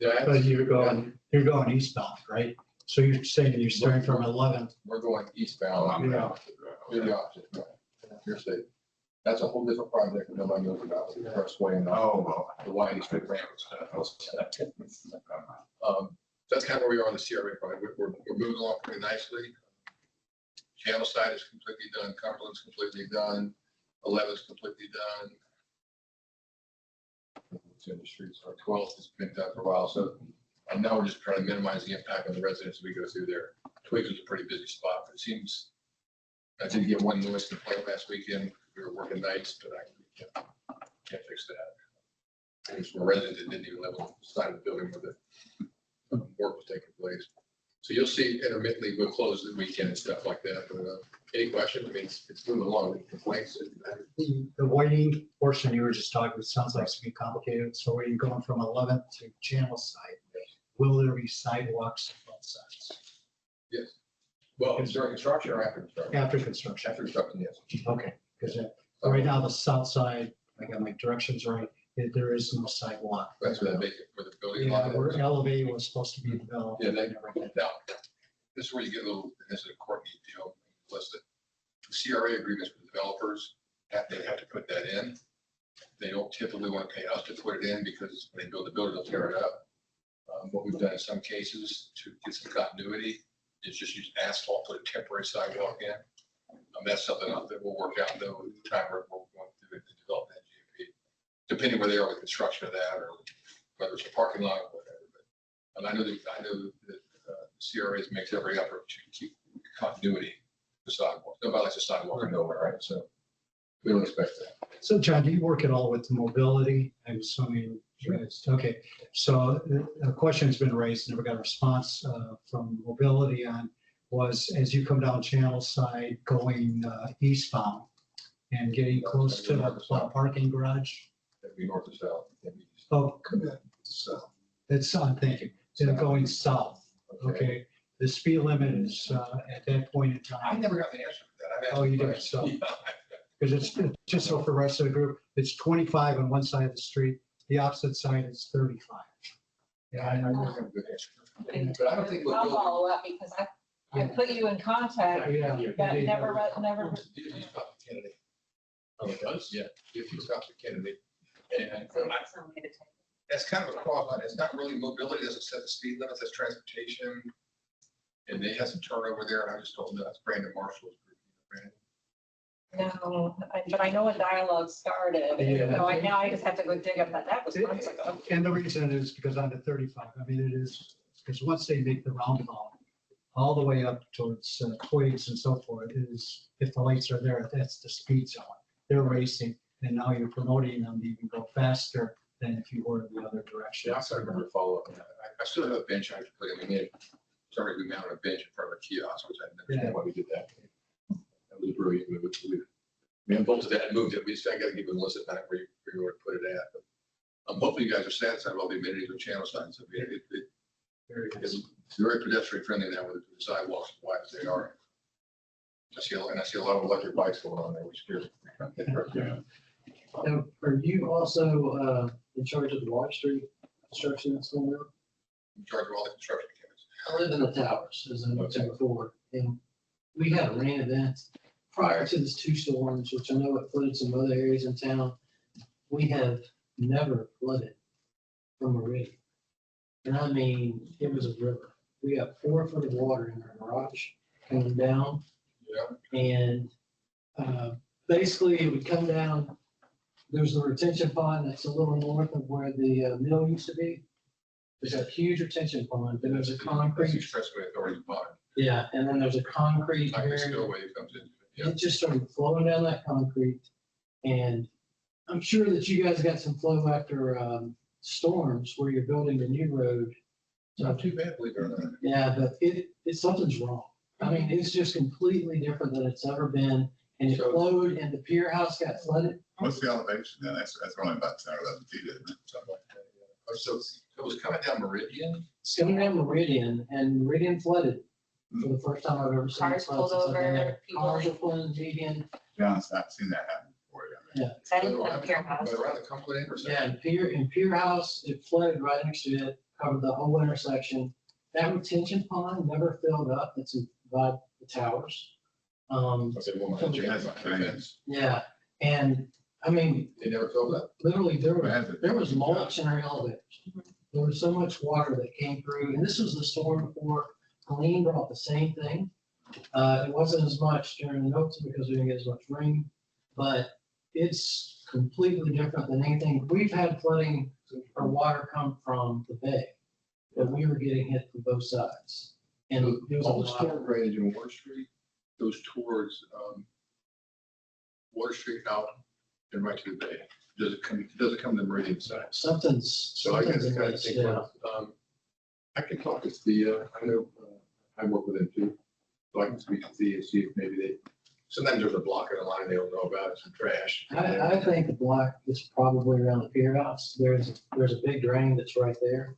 Yeah, But you're going eastbound, right? So you're saying you're starting from 11th. we're going Oh, eastbound. I'm Yeah. out. You're the opposite. Interstate. That's a whole different project that nobody knows about, the expressway and Oh, well. the widening strip ramp. That's kind of where we are on the CRA project. We're moving along pretty nicely. Channel side is completely done, Cumberland's completely done, 11's completely done. It's in the streets, our 12th has been done for a while, so now we're just trying to minimize the impact on the residents as we go through there. Twigs was a pretty busy spot, but it seems, I did get one noise complaint last weekend, we were working nights, but I can't fix that. It was from a resident that didn't even live on the side of the building where the work was taking place. So you'll see intermittently, we'll close the weekend and stuff like that, but any questions? I mean, it's moving along, the complaints. The whiting portion you were just talking, it sounds like it's gonna be complicated. So where you're going from 11th to channel side, will there be sidewalks on both sides? Yes. Well, it's during construction or after construction? After construction? After construction, yes. Okay, because right now the south side, I got my directions right, there is no sidewalk. That's where that vacant, where the building Yeah, lot where is. Elevate was supposed to be developed. Yeah, now, this is where you get a little, this is a Courtney deal, listed. The CRA agreements with developers, they have to put that in. They don't typically want to pay us to put it in because when they build the building, they'll tear it up. What we've done in some cases to get some continuity is just use asphalt, put a temporary sidewalk in. That's something that we'll work out though, at the time we're going through it to develop that GMP. Depending where they are with construction of that or whether it's a parking lot or whatever. But I know that CRAs makes every effort to keep continuity of the sidewalk. Nobody likes a sidewalk in nowhere, right? So we don't expect that. So John, do you work at all with mobility? I'm assuming, yes. Okay, so a question's been raised, never got a response from mobility on was as you come down channel side going eastbound and getting close to the parking garage. That'd be north or south. That'd be east. Oh, so that's, I'm thinking, they're going south, okay? The speed limit is at that point in I time, never got the answer to that. I've asked Oh, you the did, question. so- Yeah. because it's just so for the rest of the group, it's 25 on one side of the street, the opposite side is 35. Yeah, I never got a good answer. But I don't think. I'll follow up because I put you in contact, Yeah. but never. He stopped the candidate. Oh, it does? Yeah, if you stop the candidate. And that's kind of a cross line. It's not really mobility, doesn't set the speed limits, that's transportation. And they have some turnover there, and I just told them that's Brandon Marshall's group. Brandon. No, but I know a dialogue started, Yeah. so now I just have to go dig up that was months ago. And the reason is because on the 35, I mean, it is, because once they make the roundabout, all the way up towards Twigs and so forth, is, if the lights are there, that's the speed zone. They're racing, and now you're promoting them to even go faster than if you were in the other direction. Yeah, I remember to follow up on that. I still have a bench I have to put in. Sorry, we mounted a bench in front of a kiosk, which I didn't understand why we did that. That was brilliant. We unbolted that and moved it. We just, I gotta give Melissa back where you were to put it at. But hopefully you guys are satisfied with all the amenities with channel signs. I mean, it's very pedestrian friendly now with the sidewalks, wide as they are. I see a lot of electric bikes going on there, which scares me. Now, are you also in charge of the Water Street construction that's going on? In charge of all the construction activities. I live in the towers, as I mentioned before, and we had a rain event prior to these two storms, which I know it flooded some other areas in town. We have never flooded from Meridian. And I mean, it was a river. We got 4 foot of water in our garage coming down. Yeah. And basically it would come down. There's the retention pond that's a little north of where the mill used to be. There's a huge retention pond, then there's a That's the concrete. expressway authority bond. Yeah, and then there's a concrete Concrete area. spillway comes in. Yeah. It just started flowing down that concrete. And I'm sure that you guys got some flow after storms where you're building the new road. Not too bad, believe it or not. Yeah, but something's wrong. I mean, it's just completely different than it's ever been. And it So- flowed and the pier house got flooded. What's the elevation then? That's only about 10 or 11 feet, isn't it? Something like that, yeah. So it was coming down Meridian. It's coming down Meridian and Meridian flooded for the first time I've ever seen. Cars flood pulled since I've been over, there. people- Cars are pulling Meridian. Yeah, I've seen that happen before. Yeah. Yeah. I didn't have a pier house. But around the Cumberland or something. Yeah, and Pier House, it flooded right next to it. covered the whole intersection. That retention pond never filled up. It's by the towers. I said, well, my jazz, my fans, Yeah, and I mean, they never filled up. literally Who has it? there was mulch in our elevators. There was so much water that came through, and this was the storm before Helene brought the same thing. It wasn't as much during Milton because we didn't get as much rain, but it's completely different than anything. We've had flooding or water come from the bay, but we were getting hit from both sides. And it was a All the lot. storm drainage in Water Street goes towards, Water Street out and right to the bay. Does it come to the Meridian side? Something's. So I guess something's kind of missed, think, yeah. I can talk to the, I know, I work with them too. So I can speak to the, and see if maybe they, sometimes there's a block in the line they don't know about, some trash. I think the block is probably around the pier house. There's a big drain that's right there.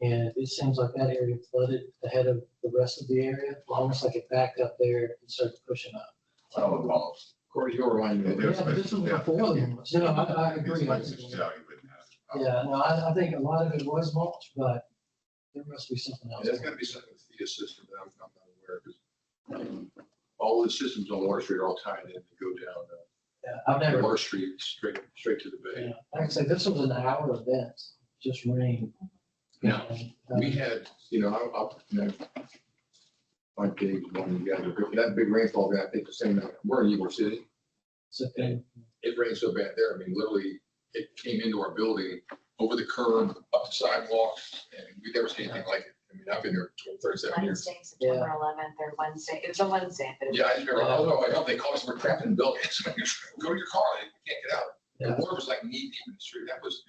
And it seems like that area flooded ahead of the rest of the area, almost like it backed up there and started pushing up. All the walls. Corey, you'll remind me. Yeah, but this was before the ones. No, I agree. These places, yeah, you wouldn't have. Yeah, no, I think a lot of it was mulch, but there must be something else. There's gotta be something with the system that I'm not aware of. All the systems on Water Street are all tied in to go down, Yeah, I've never, Water Street straight to the bay. yeah, like I said, this was an hour event, just rain. Now, And, We had, I'll, my Dave's one of you guys, that big rainfall, I think the same night, we're in Ybor City. so, and It rained so bad there, I mean, literally, it came into our building, over the curb, up the sidewalk, and we never seen anything like it. I mean, I've been there 37 years. Wednesday, September 11th or Wednesday. It was a Wednesday. But it was- Yeah, I just remember, although I know they called us, we're trapped in the building, so go to your car, you can't get out. The Yeah. water was like knee deep in the street, that was,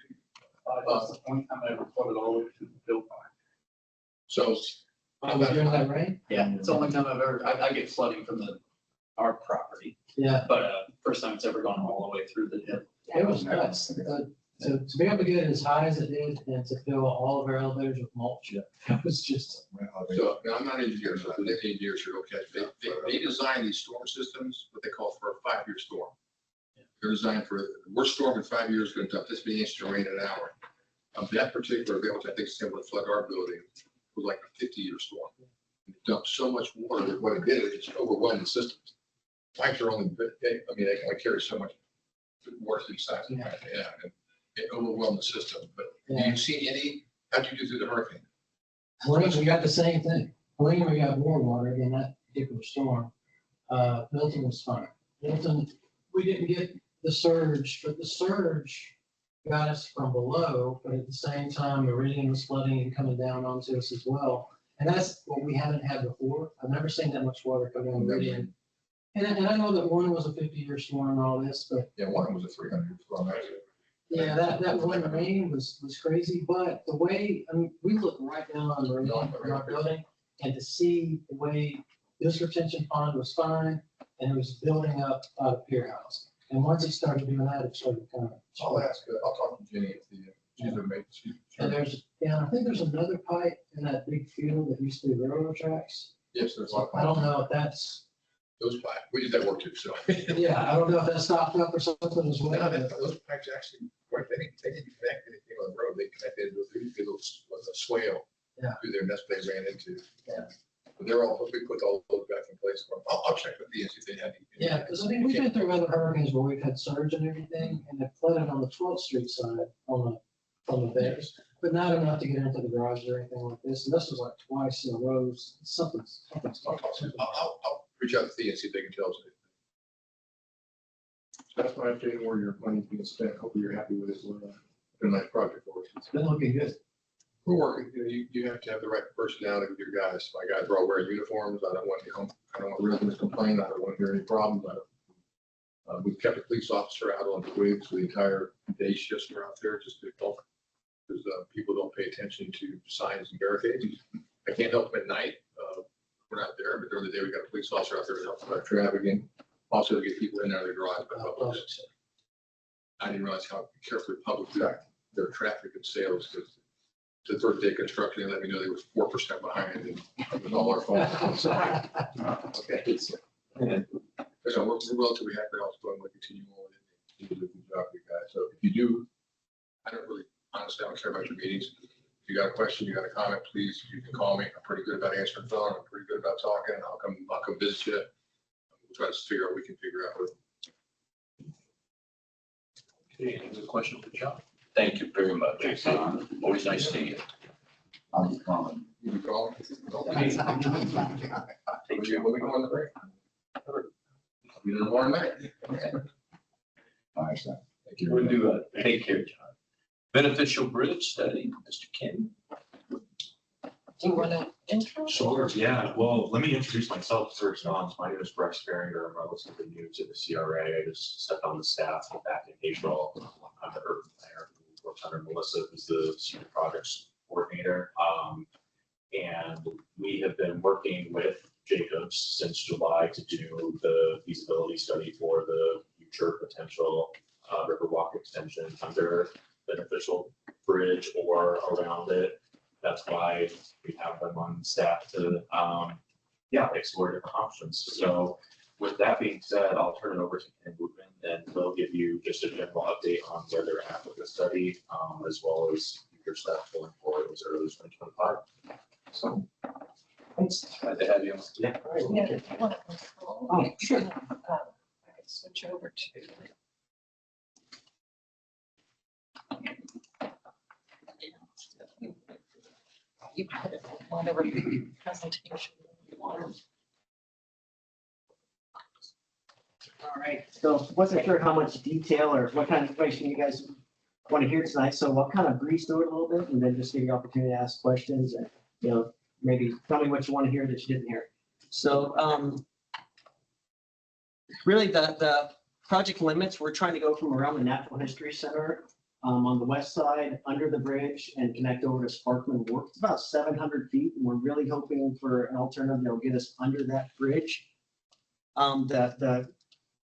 That's the only time I ever floated all the way to the Bill Park. so. was during that rain? Yeah, it's the only time I've ever, I get flooding from our property, Yeah, but, first time it's ever gone all the way through the hill. it was nuts. To be able to get it as high as it did and to fill all of our elevators with mulch, it was just, So, now I'm not an engineer, so the engineers should okay. They design these storm systems, what they call for a 5-year storm. They're designed for, the worst storm in 5 years, going to dump this many inches of rain an hour. That particular event, which I think is similar to flood our building, was like a 50-year storm. It dumped so much water that what it did, it just overwhelmed the system. Pipes are only, they can only carry so much water through the sides of the pipe, yeah, and it overwhelmed the system. But do yeah. you see any, how'd you do through the hurricane? Helene, we got the same thing. Helene, we got more water in that particular storm. Milton was fine. Milton, we didn't get the surge, but the surge got us from below, but at the same time, Meridian was flooding and coming down onto us as well. And that's what we haven't had before. I've never seen that much water come down Meridian. And I know that one was a 50-year storm and all this, but Yeah, one was a 300 storm, actually. yeah, that one rain was crazy, but the way, I mean, we look right down on Meridian from our building, and to see the way this retention pond was fine, and it was building up out of Pier House. And once it started doing that, it started kind of. I'll ask, I'll talk to Jenny if she's a mate. And I think there's another pipe in that big field that used to be railroad tracks. Yes, there's a lot. I don't know if that's, Those pipes, we did that work too, so. yeah, I don't know if that's stopped up or something as well. No, but- those pipes actually, they didn't connect anything on the road, they connected with a swale. Yeah. Through there, and that's what they ran into. Yeah. But they're all, we put all those back in place for them. I'll check with the, see if they had. any- Yeah, because I mean, we've been through other hurricanes where we've had surge and everything, and it flooded on the 12th Street side from the base, but not enough to get into the garage or anything like this. And this was like twice in a row, something's. I'll reach out to Thea and see if they can tell us anything. So that's why I'm saying where your money's being spent. Hopefully you're happy with it. It's a nice project for us. It's been looking good. We're working, you have to have the right personality with your guys. My guys are all wearing uniforms. I don't want, I don't want residents to complain. I don't want to hear any problems. We've kept a police officer out on twigs for the entire day shifts are out there just to help. Because people don't pay attention to signs and barricades. I can't help them at night. We're not there, but during the day, we got a police officer out there to help with traffic and also to get people in and out of their garage. I didn't realize how carefully public their traffic and sales, because the third day construction, they let me know they were 4% behind and it was all our fault. So, okay. So we're relatively happy how it's going. We'll continue on with it. You do a good job, you guys. So if you do, I don't really, honestly, I don't care about your meetings. If you got a question, you got a comment, please, you can call me. I'm pretty good about answering the phone. I'm pretty good about talking. I'll come visit you. We'll try to figure out what we can figure out with. Okay, any other questions for John? Thank you very much. Thanks, Always nice seeing you. I'm calling. You can call me. Take care. When we go on the break. You know, more than that. I understand. Thank you. We'll do that. Take care, John. Beneficial bridge study, Mr. Kim. Do you want to intro? Sure, yeah. Well, let me introduce myself first. My name is Bryce Barringer. I'm relatively new to the CRA. I just stepped on the staff back in April. I'm the urban planner who works under Melissa, who's the senior projects coordinator. And we have been working with Jacobs since July to do the feasibility study for the future potential Riverwalk extension under Beneficial Bridge or around it. That's why we have them on staff to, explore different options. So with that being said, I'll turn it over to Ken Woodman and they'll give you just a general update on where they're at with the study, as well as future steps going forward as early as 2025. So, thanks. Glad to have you. Yeah. Yeah, if you want to control. Oh, sure. I can switch over to. You put it on whatever presentation you want. All right, so wasn't sure how much detail or what kind of information you guys want to hear tonight, so I'll kind of breeze through it a little bit and then just give you an opportunity to ask questions and, maybe tell me what you want to hear that you didn't hear. So, really the project limits, we're trying to go from around the Natural History Center on the west side, under the bridge and connect over to Sparkman Wharf. It's about 700 feet and we're really hoping for an alternative that'll get us under that bridge.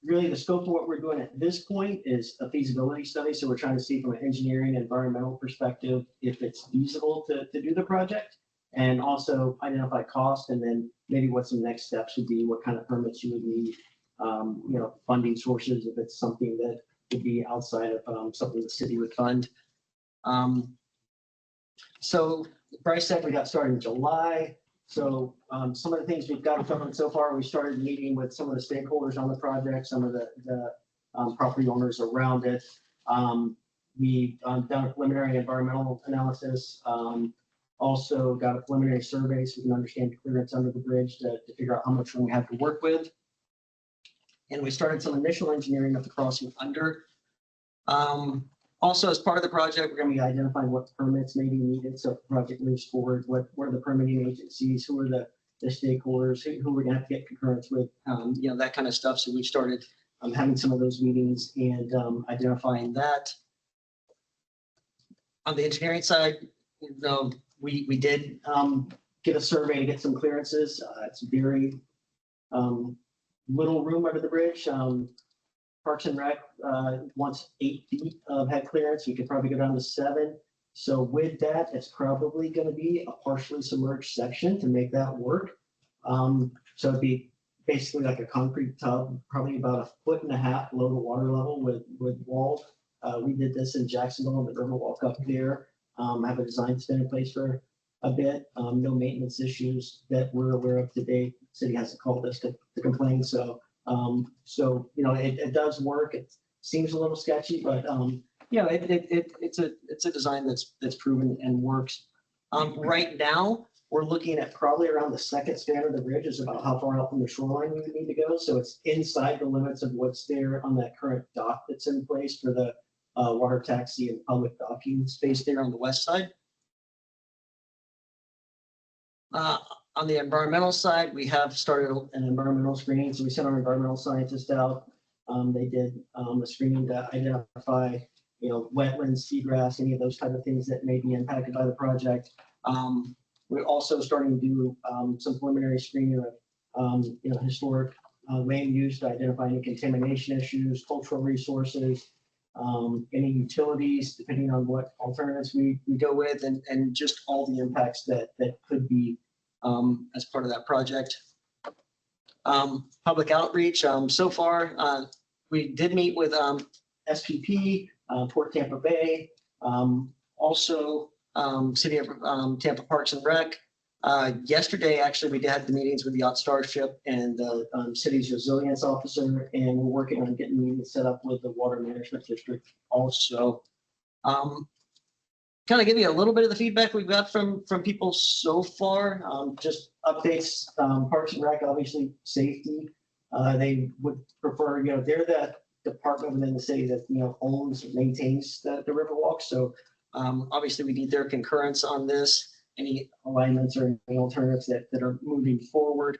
Really the scope of what we're doing at this point is a feasibility study. So we're trying to see from an engineering and environmental perspective if it's feasible to do the project and also identify cost and then maybe what some next steps would be, what kind of permits you would need, funding sources if it's something that would be outside of something the city would fund. So Bryce said we got started in July. So some of the things we've got covered so far, we started meeting with some of the stakeholders on the project, some of the property owners around it. We done a preliminary environmental analysis, also got a preliminary survey so we can understand clearance under the bridge to figure out how much room we have to work with. And we started some initial engineering of the crossing under. Also, as part of the project, we're going to be identifying what permits may be needed. So if the project moves forward, what are the permitting agencies, who are the stakeholders, who we're going to have to get concurrence with, that kind of stuff. So we started having some of those meetings and identifying that. On the engineering side, we did get a survey to get some clearances. It's very little room under the bridge. Parks and Rec wants 8 feet of head clearance. We could probably go down to 7. So with that, it's probably going to be a partially submerged section to make that work. So it'd be basically like a concrete tub, probably about 1.5 feet below the water level with walls. We did this in Jacksonville on the Riverwalk up there. Have a design that's been in place for a bit. No maintenance issues that we're aware of today. City hasn't called us to complain. So it does work. It seems a little sketchy, but it's a design that's proven and works. Right now, we're looking at probably around the second span of the bridge is about how far out from the shoreline we would need to go. So it's inside the limits of what's there on that current dock that's in place for the water taxi and public docking space there on the west side. On the environmental side, we have started an environmental screening. So we sent our environmental scientists out. They did a screening to identify, wetlands, seagrass, any of those type of things that may be impacted by the project. We're also starting to do some preliminary screening of, historic land use to identify any contamination issues, cultural resources, any utilities, depending on what alternatives we go with, and just all the impacts that could be as part of that project. Public outreach, so far, we did meet with SPP, Port Tampa Bay. Also, City of Tampa Parks and Rec. Yesterday, actually, we had the meetings with the Yacht Starship and the city's resilience officer, and we're working on getting meetings set up with the water management district also. Kind of give you a little bit of the feedback we've got from people so far. Just updates, Parks and Rec, obviously safety. They would prefer, they're the department within the city that, owns and maintains the Riverwalk. So obviously we need their concurrence on this, any alignments or any alternatives that are moving forward.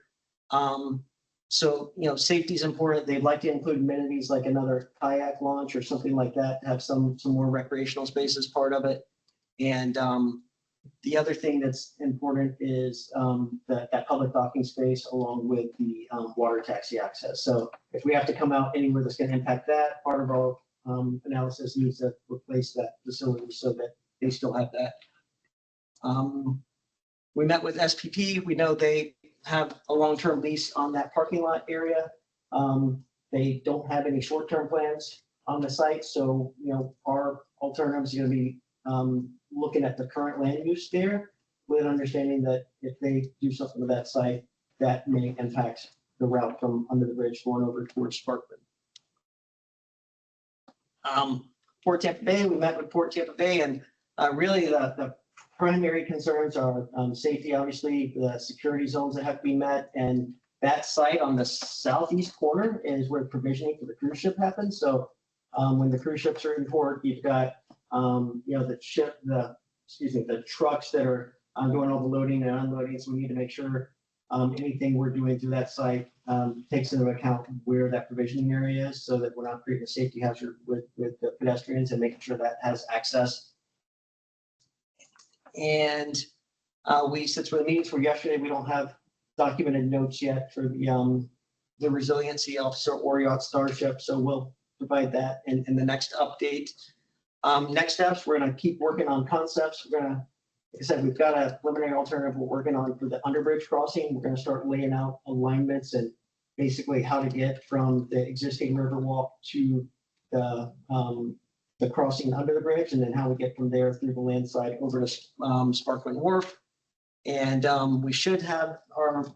So, safety is important. They'd like to include amenities like another kayak launch or something like that, to have some more recreational space as part of it. And the other thing that's important is that public docking space along with the water taxi access. So if we have to come out anywhere that's going to impact that, part of our analysis needs to replace that facility so that they still have that. We met with SPP. We know they have a long-term lease on that parking lot area. They don't have any short-term plans on the site. So, our alternatives are going to be looking at the current land use there with understanding that if they do something with that site, that may impact the route from under the bridge going over towards Sparkman. Port Tampa Bay, we met with Port Tampa Bay, and really the primary concerns are safety, obviously, the security zones that have to be met, and that site on the southeast corner is where provisioning for the cruise ship happens. So when the cruise ships are in port, you've got the trucks that are doing all the loading and unloading. So we need to make sure anything we're doing through that site takes into account where that provisioning area is, so that we're not creating a safety hazard with the pedestrians, and making sure that has access. And since the meetings were yesterday, we don't have documented notes yet for the resiliency officer or Yacht Starship. So we'll provide that in the next update. Next steps, we're going to keep working on concepts. We're going to, like I said, we've got a preliminary alternative we're working on for the underbridge crossing. We're going to start laying out alignments and basically how to get from the existing Riverwalk to the crossing under the bridge, and then how we get from there through the land side over to Sparkman Wharf. And we should have our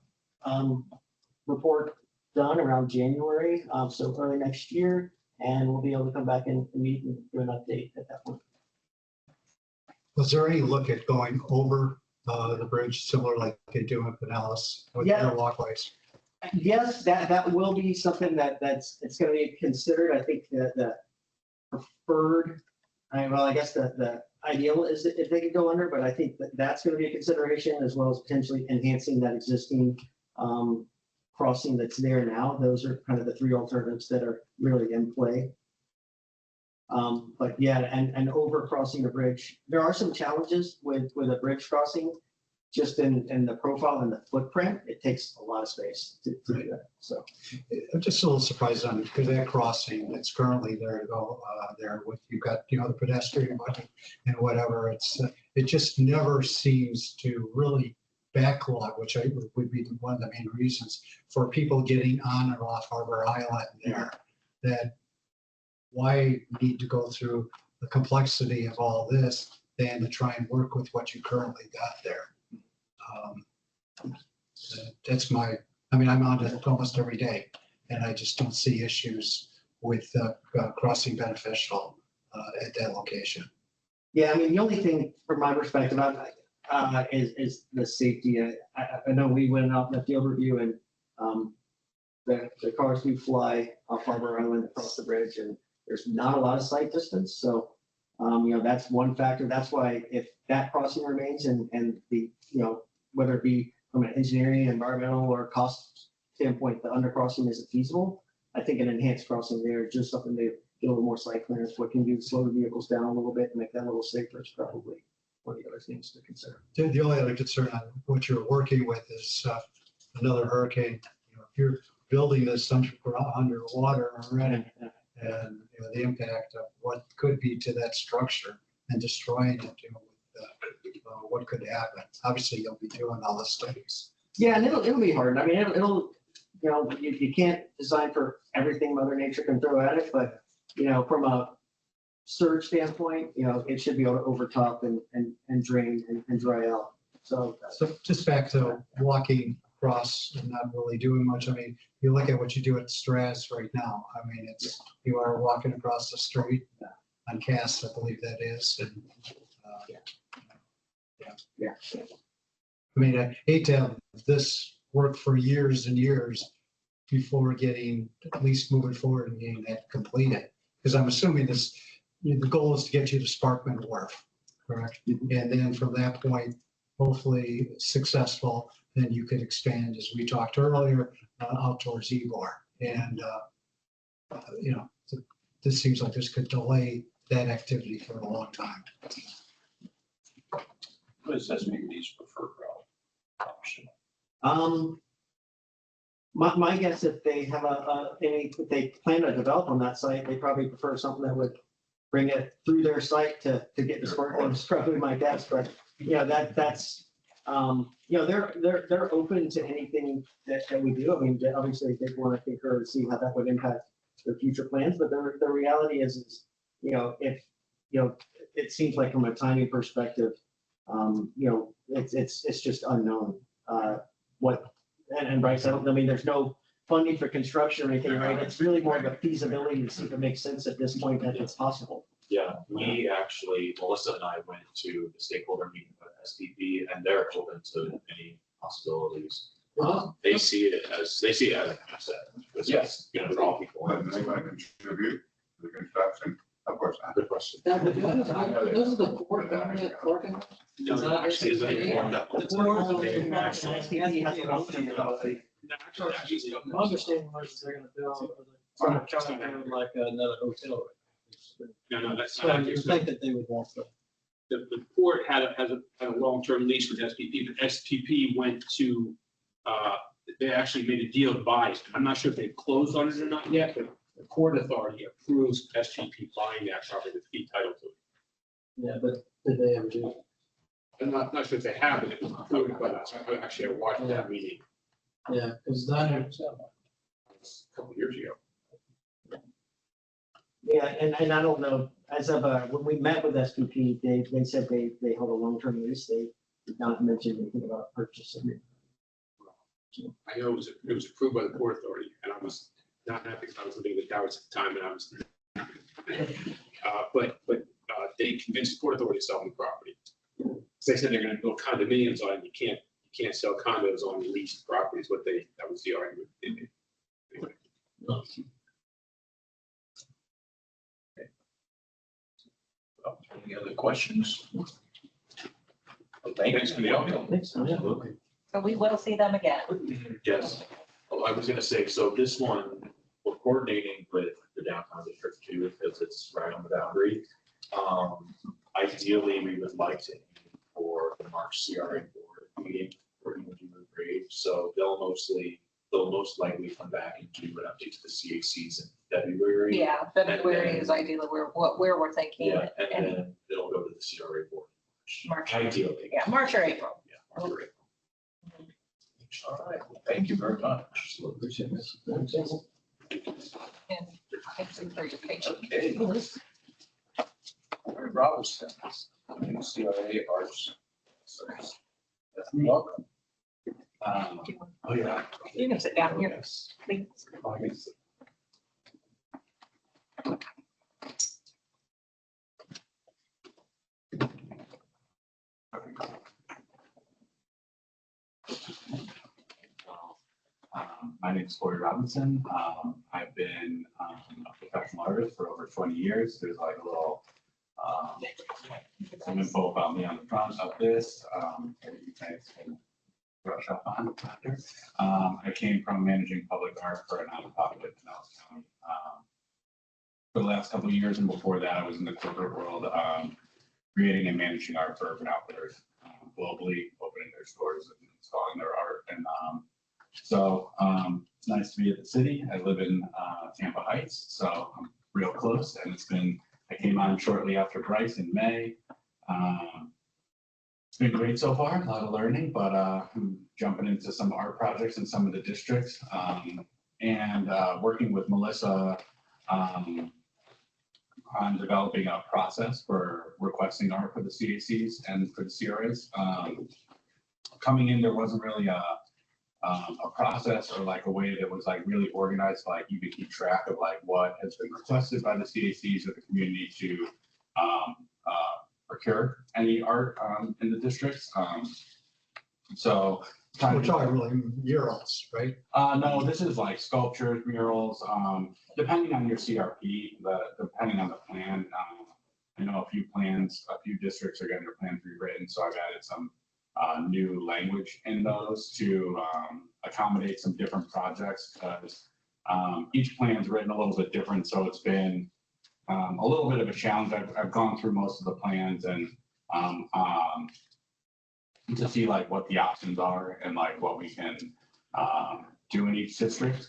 report done around January, so early next year. And we'll be able to come back and meet and do an update at that point. Was there any look at going over the bridge, similar like they do in Pinellas with their walkways? Yes, that will be something it's going to be considered. I think the preferred, I guess the ideal is that if they could go under, but I think that's going to be a consideration, as well as potentially enhancing that existing crossing that's there now. Those are kind of the three alternatives that are really in play. But yeah, and over crossing the bridge, there are some challenges with a bridge crossing, just in the profile and the footprint. It takes a lot of space to do that. So I'm just a little surprised on, because that crossing that's currently there to go there with, you've got, the pedestrian button and whatever. It just never seems to really backlog, which would be one of the main reasons for people getting on and off Harbor Island there. That why need to go through the complexity of all this than to try and work with what you currently got there. That's I'm on it almost every day, and I just don't see issues with crossing beneficial at that location. yeah, the only thing from my perspective is the safety. I know we went out in the field review, and the cars do fly off Harbor Island across the bridge, and there's not a lot of sight distance. So, that's one factor. That's why if that crossing remains and the, whether it be from an engineering, environmental, or cost standpoint, the undercrossing isn't feasible, I think an enhanced crossing there is just something to get a little more sight clearance. What can do to slow the vehicles down a little bit and make that a little safer is probably one of the other things to consider. The only other concern on what you're working with is another hurricane. If you're building this underwater already, and the impact of what could be to that structure and destroying it, what could happen. Obviously, you'll be doing all the studies. Yeah, and it'll be hard. It'll you can't design for everything Mother Nature can throw at it, but from a surge standpoint, it should be able to overtop and drain and dry out. So So just back to walking across and not really doing much. I mean, you look at what you do at Strass right now. I mean, you are walking across the street on Cass, I believe that is. And, yeah. I mean, I hate to have this work for years and years before getting, at least moving forward and getting that completed. Because I'm assuming the goal is to get you to Sparkman Wharf, correct? And then from that point, hopefully successful, then you could expand, as we talked earlier, out towards Ybor. And, this seems like this could delay that activity for a long time. What is SPP's preferred route option? My guess, if they have if they plan to develop on that site, they probably prefer something that would bring it through their site to get the Sparkman, is probably my guess, but that's, they're open to anything that we do. I mean, obviously they want to concur and see how that would impact their future plans, but the reality is, if, it seems like from a timing perspective, it's just unknown, and Bryce, I mean, there's no funding for construction or anything, right? It's really more of a feasibility to see if it makes sense at this point that it's possible. Yeah, we actually, Melissa and I went to the stakeholder meeting with SPP, and they're open to any possibilities. They see it as an asset. Yes. Draw people But in. they want to contribute to the construction, of course not. Good question. Now, the those are the port, working. No, actually, is that informed up? The My understanding was they're gonna build, like another hotel. No, that's So not you accurate. think that they would want to. The port had a long-term lease with SPP, but SPP went to, they actually made a deal to buy it. I'm not sure if they've closed on it or not yet, but the Port Authority approves SPP buying that property with fee title to it. Yeah, but did they ever do it? I'm not sure if they have, but it was approved by us. I watched that meeting Yeah, because that, a couple years ago. Yeah, and I don't know, as of, when we met with SPP, they said they hold a long-term lease. They did not mention anything about purchasing it. I know it was approved by the Port Authority, and I was not happy because I was living with Dowds at the time, and I was. But they convinced the Port Authority to sell the property. They said they're gonna build condominiums on it. You can't sell condos on leased properties. That was the argument. Anyway. Any other questions? Thanks for the outcome. Absolutely. So we will see them again. Yes. Oh, I was gonna say, so this one, we're coordinating with the downtown district too, because it's right on the boundary. Ideally, we would like to aim for the March CRA board meeting, where we would do a grade. So they'll most likely come back and do an update to the CACs in February. Yeah, February is ideally where we're thinking. Yeah, and then it'll go to the CRA board. March. Ideally. Yeah, March or April. Yeah, March or April. All right, well, thank you very much. appreciate this. And thank you for your patience. Okay. Larry Robinson, CRA Arts. Welcome. Oh, yeah. You can sit down here, please. My name is Corey Robinson. I've been a professional artist for over 20 years. There's like a little some info about me on the front of this that you guys can brush up on after. I came from managing public art for a nonprofit in Pinellas County for the last couple of years, and before that, I was in the corporate world creating and managing art for urban outfitters globally, opening their stores and installing their art. And so it's nice to be at the city. I live in Tampa Heights, so I'm real close, and I came on shortly after Bryce in May. It's been great so far, a lot of learning, but I'm jumping into some art projects in some of the districts and working with Melissa on developing a process for requesting art for the CACs and for the CRAs. Coming in, there wasn't really a process or like a way that was like really organized, like you could keep track of like what has been requested by the CACs or the community to procure any art in the districts. So. We're talking really murals, right? No, this is like sculptures, murals, depending on your CRP, depending on the plan. I know a few districts are getting their plans rewritten, so I've added some new language in those to accommodate some different projects because each plan's written a little bit different, so it's been a little bit of a challenge. I've gone through most of the plans and to see like what the options are and like what we can do in each district.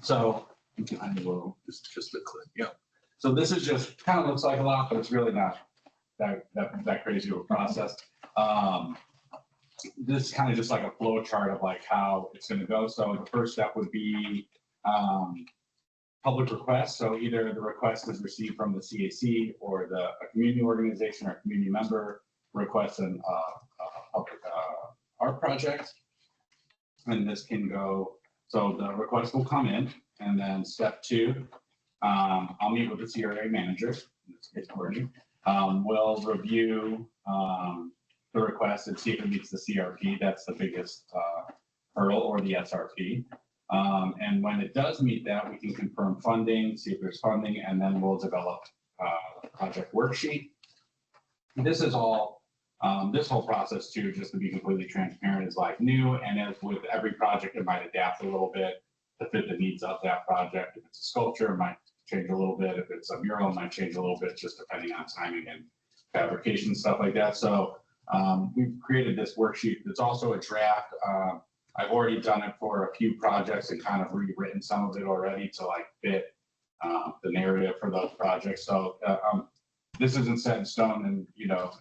So I will just a click. Yeah. So this is just kind of looks like a lot, but it's really not that crazy of a process. This is kind of just like a flow chart of like how it's going to go. So the first step would be public request. So either the request is received from the CAC or a community organization or a community member requests an public art project. And this can go, so the request will come in, and then step 2, I'll meet with the CRA manager, in this case Courtney. We'll review the request and see if it meets the CRP. That's the biggest hurdle, or the SRP. And when it does meet that, we can confirm funding, see if there's funding, and then we'll develop a project worksheet. This is all, this whole process too, just to be completely transparent, is like new, and as with every project, it might adapt a little bit to fit the needs of that project. If it's a sculpture, it might change a little bit. If it's a mural, it might change a little bit, just depending on timing and fabrication, stuff like that. So we've created this worksheet. It's also a draft. I've already done it for a few projects and kind of rewritten some of it already to like fit the narrative for those projects. So this isn't set in stone, and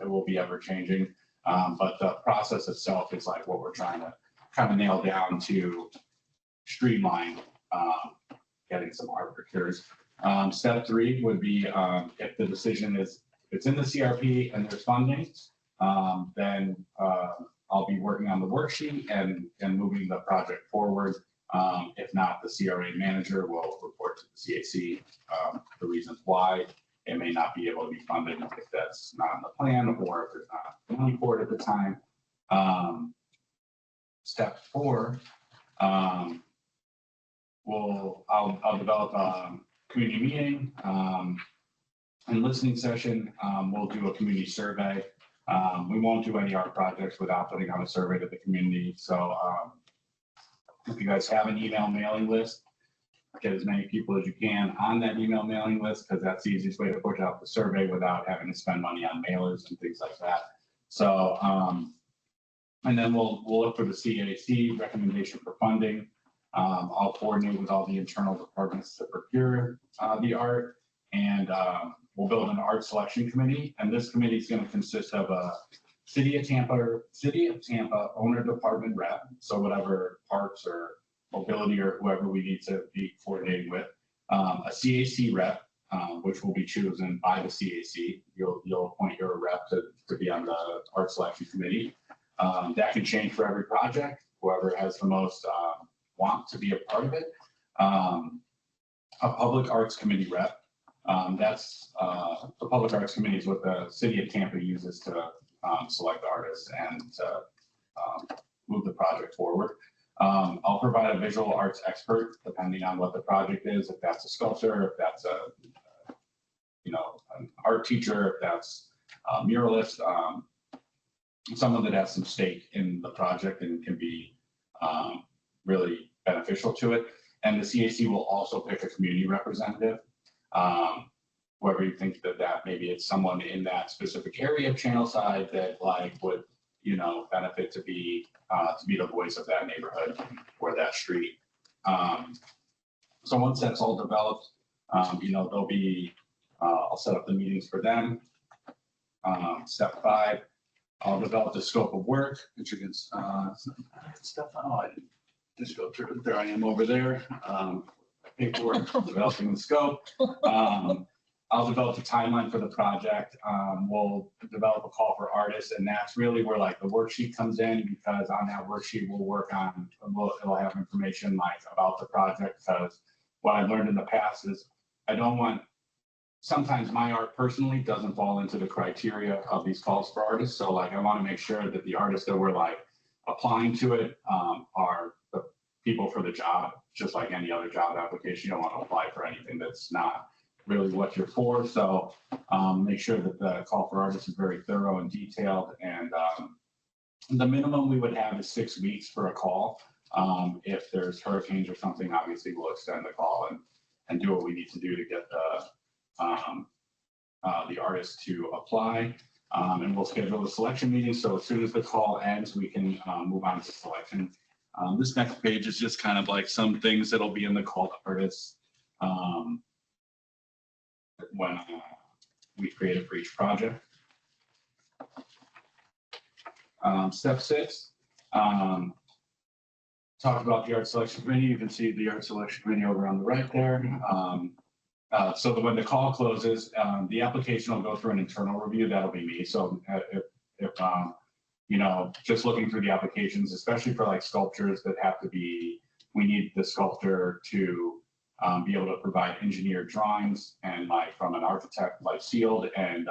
it will be ever changing. But the process itself is like what we're trying to kind of nail down to streamline getting some art procures. Step 3 would be if the decision is, if it's in the CRP and there's funding, then I'll be working on the worksheet and moving the project forward. If not, the CRA manager will report to the CAC the reasons why it may not be able to be funded if that's not in the plan or if there's not money for it at the time. Step 4, I'll develop a community meeting and listening session. We'll do a community survey. We won't do any art projects without putting out a survey to the community. So if you guys have an email mailing list, get as many people as you can on that email mailing list, because that's the easiest way to push out the survey without having to spend money on mailers and things like that. So, and then we'll look for the CAC recommendation for funding. I'll coordinate with all the internal departments to procure the art, and we'll build an art selection committee. And this committee is going to consist of a City of Tampa owner department rep. So whatever parks or mobility or whoever we need to be coordinating with, a CAC rep, which will be chosen by the CAC. You'll appoint your rep to be on the art selection committee. That can change for every project, whoever has the most want to be a part of it. A public arts committee rep. That's the public arts committee is what the City of Tampa uses to select artists and to move the project forward. I'll provide a visual arts expert depending on what the project is. If that's a sculptor, if that's an art teacher, if that's a muralist, someone that has some stake in the project and can be really beneficial to it. And the CAC will also pick a community representative. Whoever you think that maybe it's someone in that specific area of Channelside that like would benefit to be the voice of that neighborhood or that street. So once that's all developed, there'll be I'll set up the meetings for them. Step 5, I'll develop the scope of work, which you can stuff. Oh, I didn't just go through. There I am over there. Paperwork, developing the scope. I'll develop a timeline for the project. We'll develop a call for artists, and that's really where like the worksheet comes in, because on that worksheet, it'll have information like about the project, because what I've learned in the past is sometimes my art personally doesn't fall into the criteria of these calls for artists. So like, I want to make sure that the artists that we're like applying to it are the people for the job, just like any other job application. You don't want to apply for anything that's not really what you're for. So make sure that the call for artists is very thorough and detailed. And the minimum we would have is 6 weeks for a call. If there's hurricanes or something, obviously we'll extend the call and do what we need to do to get the artist to apply. And we'll schedule the selection meeting. So as soon as the call ends, we can move on to selection. This next page is just kind of like some things that'll be in the call to artists when we create it for each project. Step 6, talk about the art selection committee. You can see the art selection committee over on the right there. So when the call closes, the application will go through an internal review. That'll be me. So if you know, just looking through the applications, especially for like sculptures that have to be, we need the sculptor to be able to provide engineered drawings and like from an architect like sealed and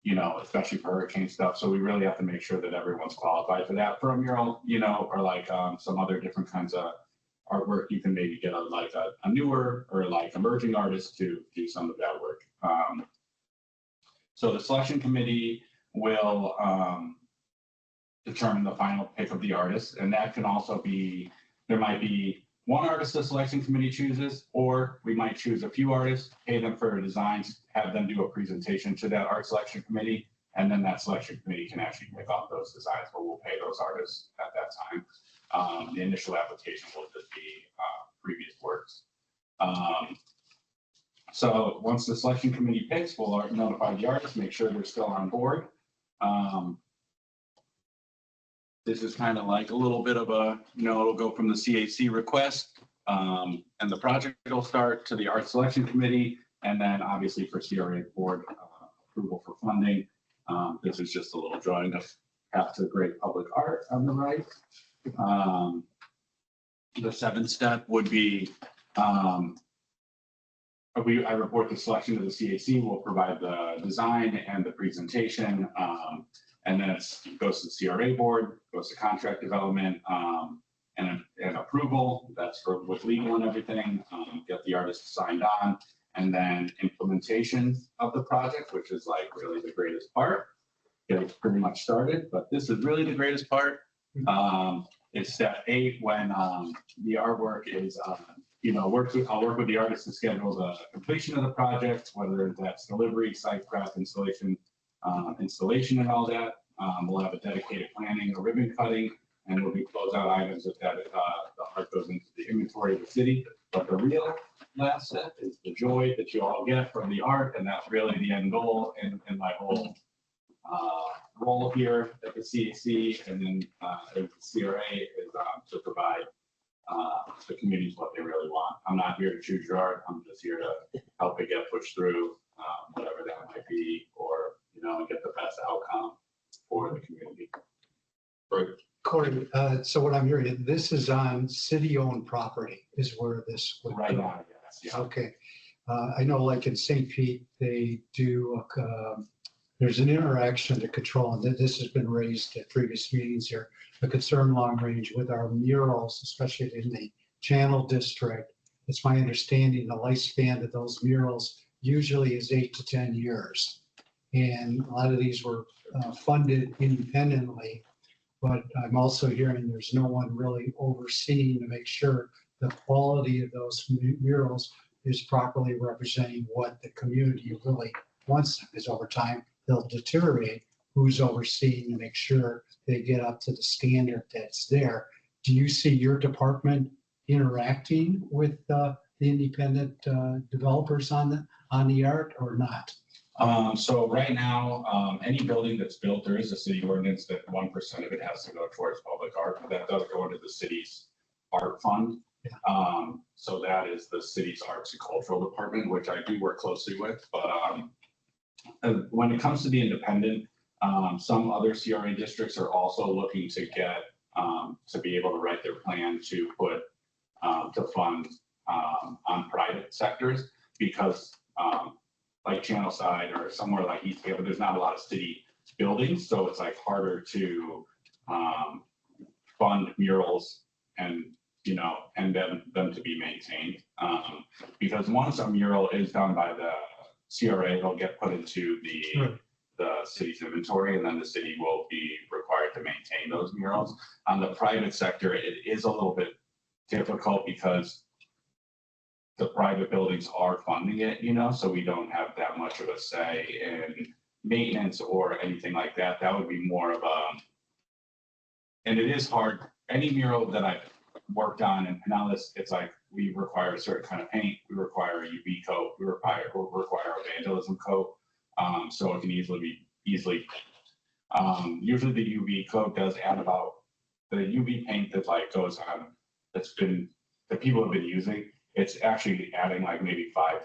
you know, especially for hurricane stuff. So we really have to make sure that everyone's qualified for that. For a mural, you know, or like some other different kinds of artwork, you can maybe get a newer or like emerging artist to do some of that work. So the selection committee will determine the final pick of the artist, and that can also be, there might be one artist the selection committee chooses, or we might choose a few artists, pay them for designs, have them do a presentation to that art selection committee, and then that selection committee can actually pick up those designs, but we'll pay those artists at that time. The initial application will just be previous works. So once the selection committee picks, we'll notify the artist, make sure they're still on board. This is kind of like a little bit of a, you know, it'll go from the CAC request and the project will start to the art selection committee. And then obviously for CRA board approval for funding. This is just a little drawing of path to great public art on the right. The 7th step would be, I report the selection to the CAC, will provide the design and the presentation. And then it goes to the CRA board, goes to contract development and approval. That's for with legal and everything, get the artist signed on. And then implementation of the project, which is like really the greatest part. It's pretty much started, but this is really the greatest part. It's step 8 when the artwork is, you know, I'll work with the artist to schedule the completion of the project, whether that's delivery, site prep, installation and all that. We'll have a dedicated planning, a ribbon cutting, and we'll be closeout items if that the art goes into the inventory of the city. But the real last step is the joy that you all get from the art, and that's really the end goal and my whole role here at the CAC and then at the CRA is to provide the communities what they really want. I'm not here to choose your art. I'm just here to help it get pushed through, whatever that might be, or, you know, get the best outcome for the community. Right. Corey, so what I'm hearing, this is on city-owned property is where this would Right go. now, yes. Yeah. Okay. I know like in St. Pete, they do, there's an interaction to control, and this has been raised at previous meetings here, a concern long range with our murals, especially in the Channel District. It's my understanding the lifespan of those murals usually is 8 to 10 years. And a lot of these were funded independently, but I'm also hearing there's no one really overseeing to make sure the quality of those murals is properly representing what the community really wants, because over time they'll deteriorate. Who's overseeing to make sure they get up to the standard that's there? Do you see your department interacting with the independent developers on the art or not? So right now, any building that's built, there is a city ordinance that 1% of it has to go towards public art, but that does go into the city's art fund. So that is the city's arts and cultural department, which I do work closely with, but when it comes to the independent, some other CRA districts are also looking to get, to be able to write their plan to put, to fund on private sectors, because like Channelside or somewhere like East Haven, there's not a lot of city buildings, so it's like harder to fund murals and, you know, and them to be maintained. Because once a mural is done by the CRA, it'll get put into the city's inventory, and then the city will be required to maintain those murals. On the private sector, it is a little bit difficult because the private buildings are funding it, you know, so we don't have that much of a say in maintenance or anything like that. That would be more of a, and it is hard. Any mural that I've worked on in Pinellas, it's like we require a certain kind of paint, we require a UV coat, we require a vandalism coat. So it can usually, usually the UV coat does add about, the UV paint that like goes on, that people have been using, it's actually adding like maybe 5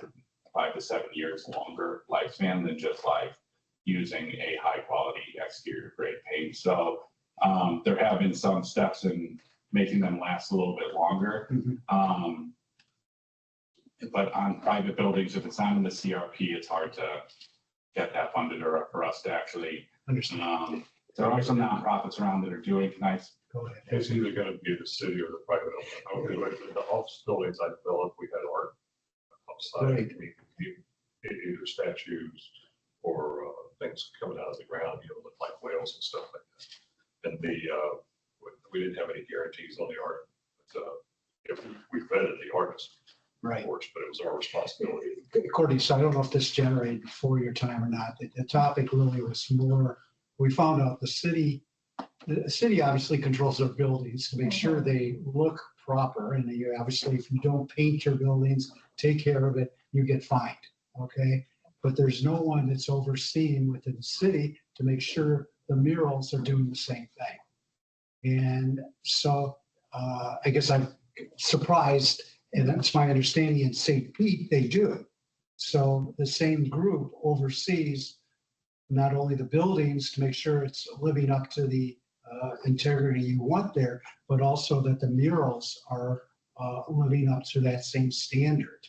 to 7 years longer lifespan than just like using a high quality exterior grade paint. So there have been some steps in making them last a little bit longer. But on private buildings, if it's not in the CRP, it's hard to get that funded or for us to actually Understand. There are some nonprofits around that are doing nice. Go ahead. It's either gonna be the city or the private owner. Okay, like the office buildings I developed, we had art outside, Right. either statues or things coming out of the ground, you know, look like whales and stuff like that. And we didn't have any guarantees on the art. But, if we vetted the artist, Right. of course, but it was our responsibility. Courtney, so I don't know if this generated before your time or not. The topic really was more, we found out the city obviously controls their buildings to make sure they look proper. And you obviously, if you don't paint your buildings, take care of it, you get fined. Okay. But there's no one that's overseeing within the city to make sure the murals are doing the same thing. And so I guess I'm surprised, and that's my understanding in St. Pete, they do. So the same group oversees not only the buildings to make sure it's living up to the integrity you want there, but also that the murals are living up to that same standard.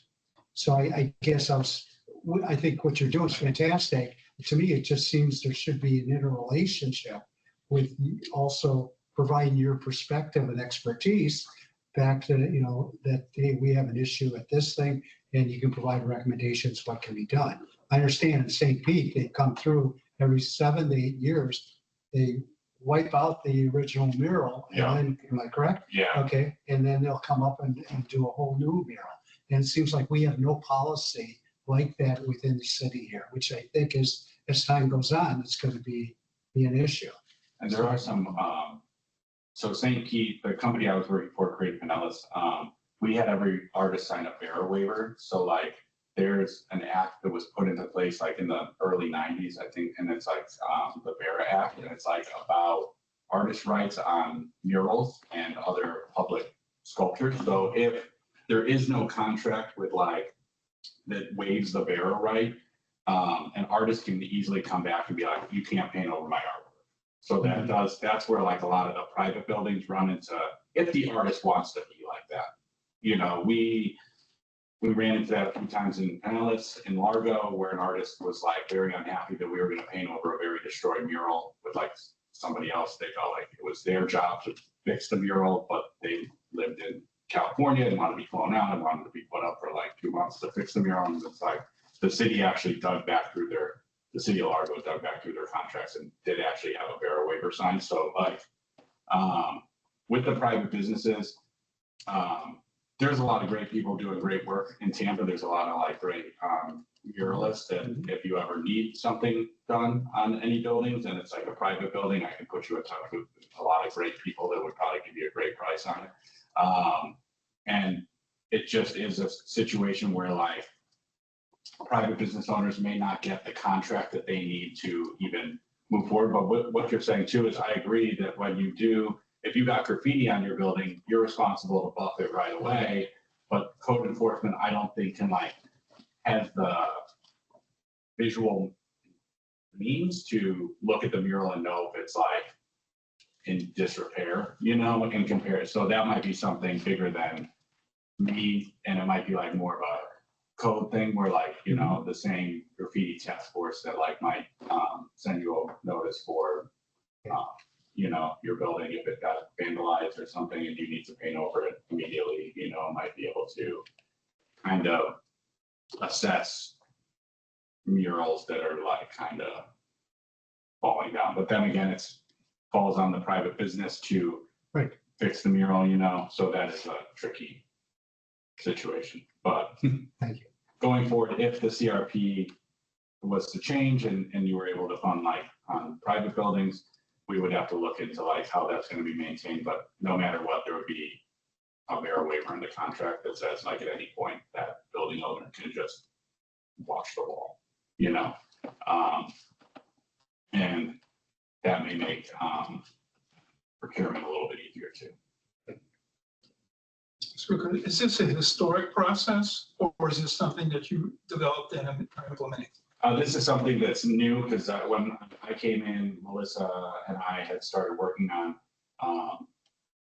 So I guess I think what you're doing is fantastic. To me, it just seems there should be an interrelationship with also providing your perspective and expertise back to, you know, that, hey, we have an issue with this thing, and you can provide recommendations what can be done. I understand in St. Pete, they come through every 7 to 8 years, they wipe out the original mural. Yeah. And then, am I correct? Yeah. Okay, and then they'll come up and do a whole new mural. And it seems like we have no policy like that within the city here, which I think is, as time goes on, it's going to be an issue. And there are some, so St. Pete, the company I was working for, Creative Pinellas, we had every artist sign a bearer waiver. So like there's an act that was put into place like in the early 90s, I think, and it's like the Bearer Act, and it's like about artist rights on murals and other public sculptures. So if there is no contract with like that waives the bearer right, an artist can easily come back and be like, you can't paint over my artwork. So that's where like a lot of the private buildings run into, if the artist wants to be like that. You know, we ran into that a few times in Pinellas, in Largo, where an artist was like very unhappy that we were going to paint over a very destroyed mural with like somebody else. They felt like it was their job to fix the mural, but they lived in California and wanted to be flown out and wanted to be put up for like 2 months to fix the mural. And it's like the city actually dug back through the city of Largo dug back through their contracts and did actually have a bearer waiver signed. So like with the private businesses, there's a lot of great people doing great work in Tampa. There's a lot of like great muralists, and if you ever need something done on any buildings and it's like a private building, I can put you in touch with a lot of great people that would probably give you a great price on it. And it just is a situation where like private business owners may not get the contract that they need to even move forward. But what you're saying too is I agree that when you do if you got graffiti on your building, you're responsible to buff it right away. But code enforcement, I don't think can like have the visual means to look at the mural and know if it's like in disrepair, you know, and compare it. So that might be something bigger than me, and it might be like more of a code thing where like, you know, the same graffiti task force that like might send you a notice for, you know, your building if it got vandalized or something and you need to paint over it immediately, you know, might be able to kind of assess murals that are like kind of falling down. But then again, it's falls on the private business to Right. fix the mural, you know, so that is a tricky situation. But Thank you. going forward, if the CRP was to change and you were able to fund like on private buildings, we would have to look into like how that's going to be maintained. But no matter what, there would be a mirror waiver in the contract that says like at any point that building owner can just wash the wall, you know? And that may make procurement a little bit easier too. So is this a historic process or is this something that you developed and are implementing? This is something that's new because when I came in, Melissa and I had started working on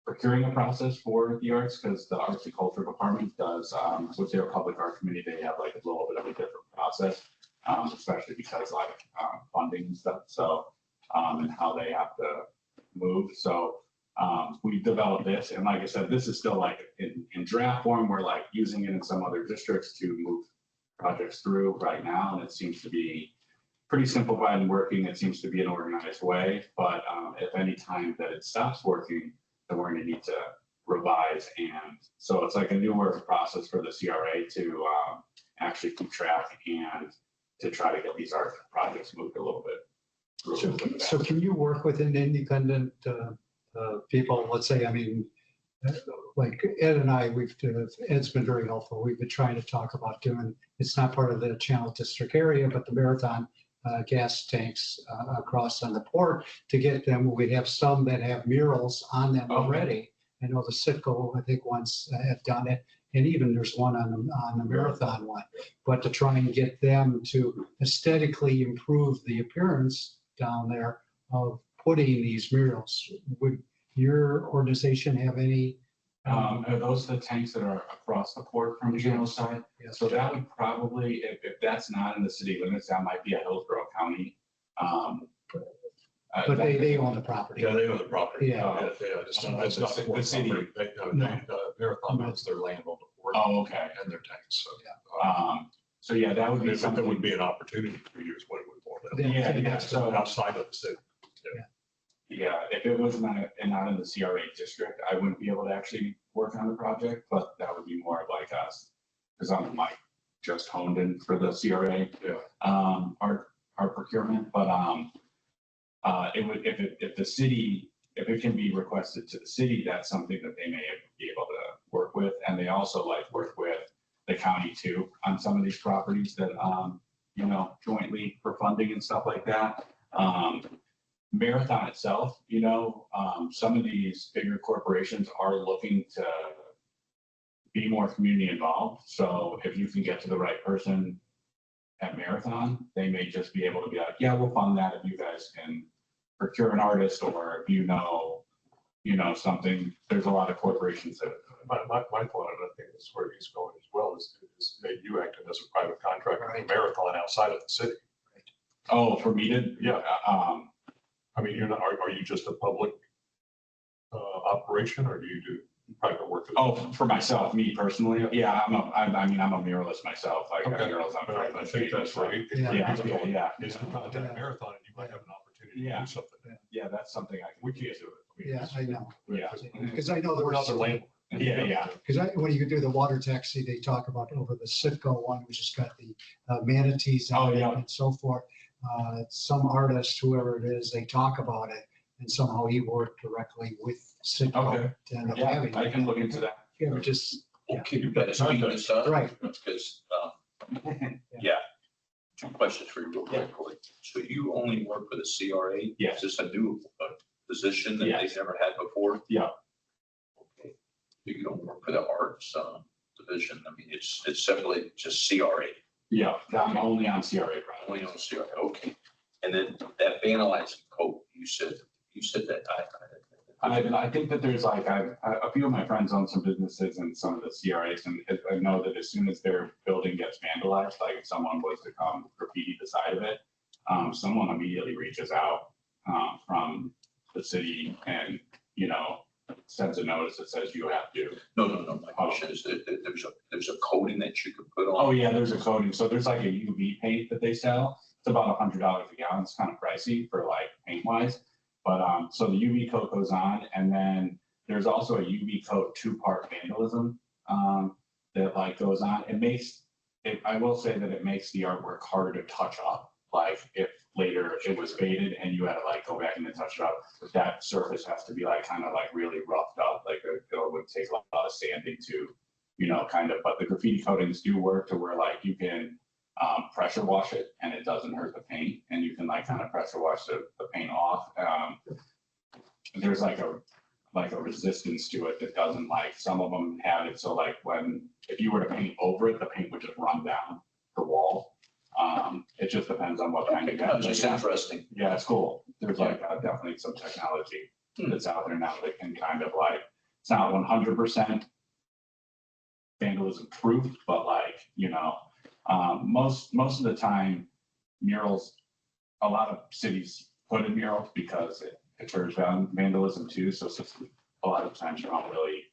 procuring a process for the arts because the Arts and Culture Department does, with their public art committee, they have like a little bit of a different process, especially because like funding and stuff. So, and how they have to move. So we developed this, and like I said, this is still like in draft form. We're like using it in some other districts to move projects through right now, and it seems to be pretty simplified and working. It seems to be an organized way, but if any time that it stops working, then we're going to need to revise. And so it's like a newer process for the CRA to actually keep track and to try to get these art projects moved a little bit. So can you work with an independent people, let's say, I mean, like Ed and I, Ed's been very helpful. We've been trying to talk about doing, it's not part of the Channel District area, but the Marathon gas tanks across on the port to get them. We have some that have murals on them already. I know the Citgo, I think once have done it. And even there's one on the Marathon one, but to try and get them to aesthetically improve the appearance down there of putting these murals. Would your organization have any? Are those the tanks that are across the port from Channel side? Yes. So that would probably, if that's not in the city limits, that might be a Hillsborough County. But they own the property. Yeah, they own the property. Yeah. It's not The city. Marathon owns their land on the port. Oh, okay. And their tanks, so. So yeah, that would be That something. would be an opportunity for you is what we want. Yeah, so Outside of the city. yeah, if it was not in the CRA district, I wouldn't be able to actually work on the project, but that would be more of like us, because I'm like just honed in for the CRA. Yeah. Our procurement, but it would, if the city, if it can be requested to the city, that's something that they may be able to work with. And they also like work with the county too on some of these properties that, you know, jointly for funding and stuff like that. Marathon itself, you know, some of these bigger corporations are looking to be more community involved. So if you can get to the right person at Marathon, they may just be able to be like, yeah, we'll fund that if you guys can procure an artist, or if you know, something. There's a lot of corporations that. My thought, and I think this is where he's going as well, is maybe you acting as a private contractor for Marathon outside of the city. Oh, for me to? Yeah. I mean, you're not, are you just a public operation, or do you do private work? Oh, for myself, me personally, yeah, I'm a muralist myself. I got murals on I private. think that's right. Yeah. Is to contact Marathon, and you might have an opportunity to Yeah. do something. Yeah, that's something I can. We can't do it. Yeah, I know. Yeah. Because I know there We're not was. their landlord. Yeah. Because when you do the water taxi, they talk about over the Citgo one, which has got the manatees on it and so forth. Some artist, whoever it is, they talk about it, and somehow he worked directly with Citgo. Okay. to end up Yeah, having I it. can look into that. Yeah, but just, Okay, you better speed this up. right. Because, yeah, two questions for you real quickly. So you only work for the CRA? Yes. Is this a new position that Yes. they've never had before? Yeah. Okay. You don't work for the arts division. I mean, it's simply just CRA, Yeah, I'm only on CRA projects. only on CRA. Okay. And then that vandalizing code, you said that I think that there's like, a few of my friends own some businesses and some of the CRAs, and I know that as soon as their building gets vandalized, like if someone was to come graffiti the side of it, someone immediately reaches out from the city and, sends a notice that says you have to. No. My question is that there's a coating that you could put on. Oh, yeah, there's a coating. So there's like a UV paint that they sell. It's about $100 a gallon. It's kind of pricey for like paint wise. But so the UV coat goes on, and then there's also a UV coat 2-part vandalism that like goes on. It makes it, I will say that it makes the artwork harder to touch up. Like if later it was faded and you had to like go back and then touch it up, that surface has to be like kind of like really roughed up. Like it would take a lot of sanding to, kind of. But the graffiti coatings do work to where like you can pressure wash it and it doesn't hurt the paint, and you can like kind of pressure wash the paint off. There's like a resistance to it that doesn't, like some of them have it so like if you were to paint over it, the paint would just run down the wall. It just depends on what kind of That's just interesting. Yeah, it's cool. There's like definitely some technology that's out there now that can kind of like, it's not 100% vandalism proof, but like, most of the time murals, a lot of cities put in murals because it deters vandalism too. So a lot of times you don't really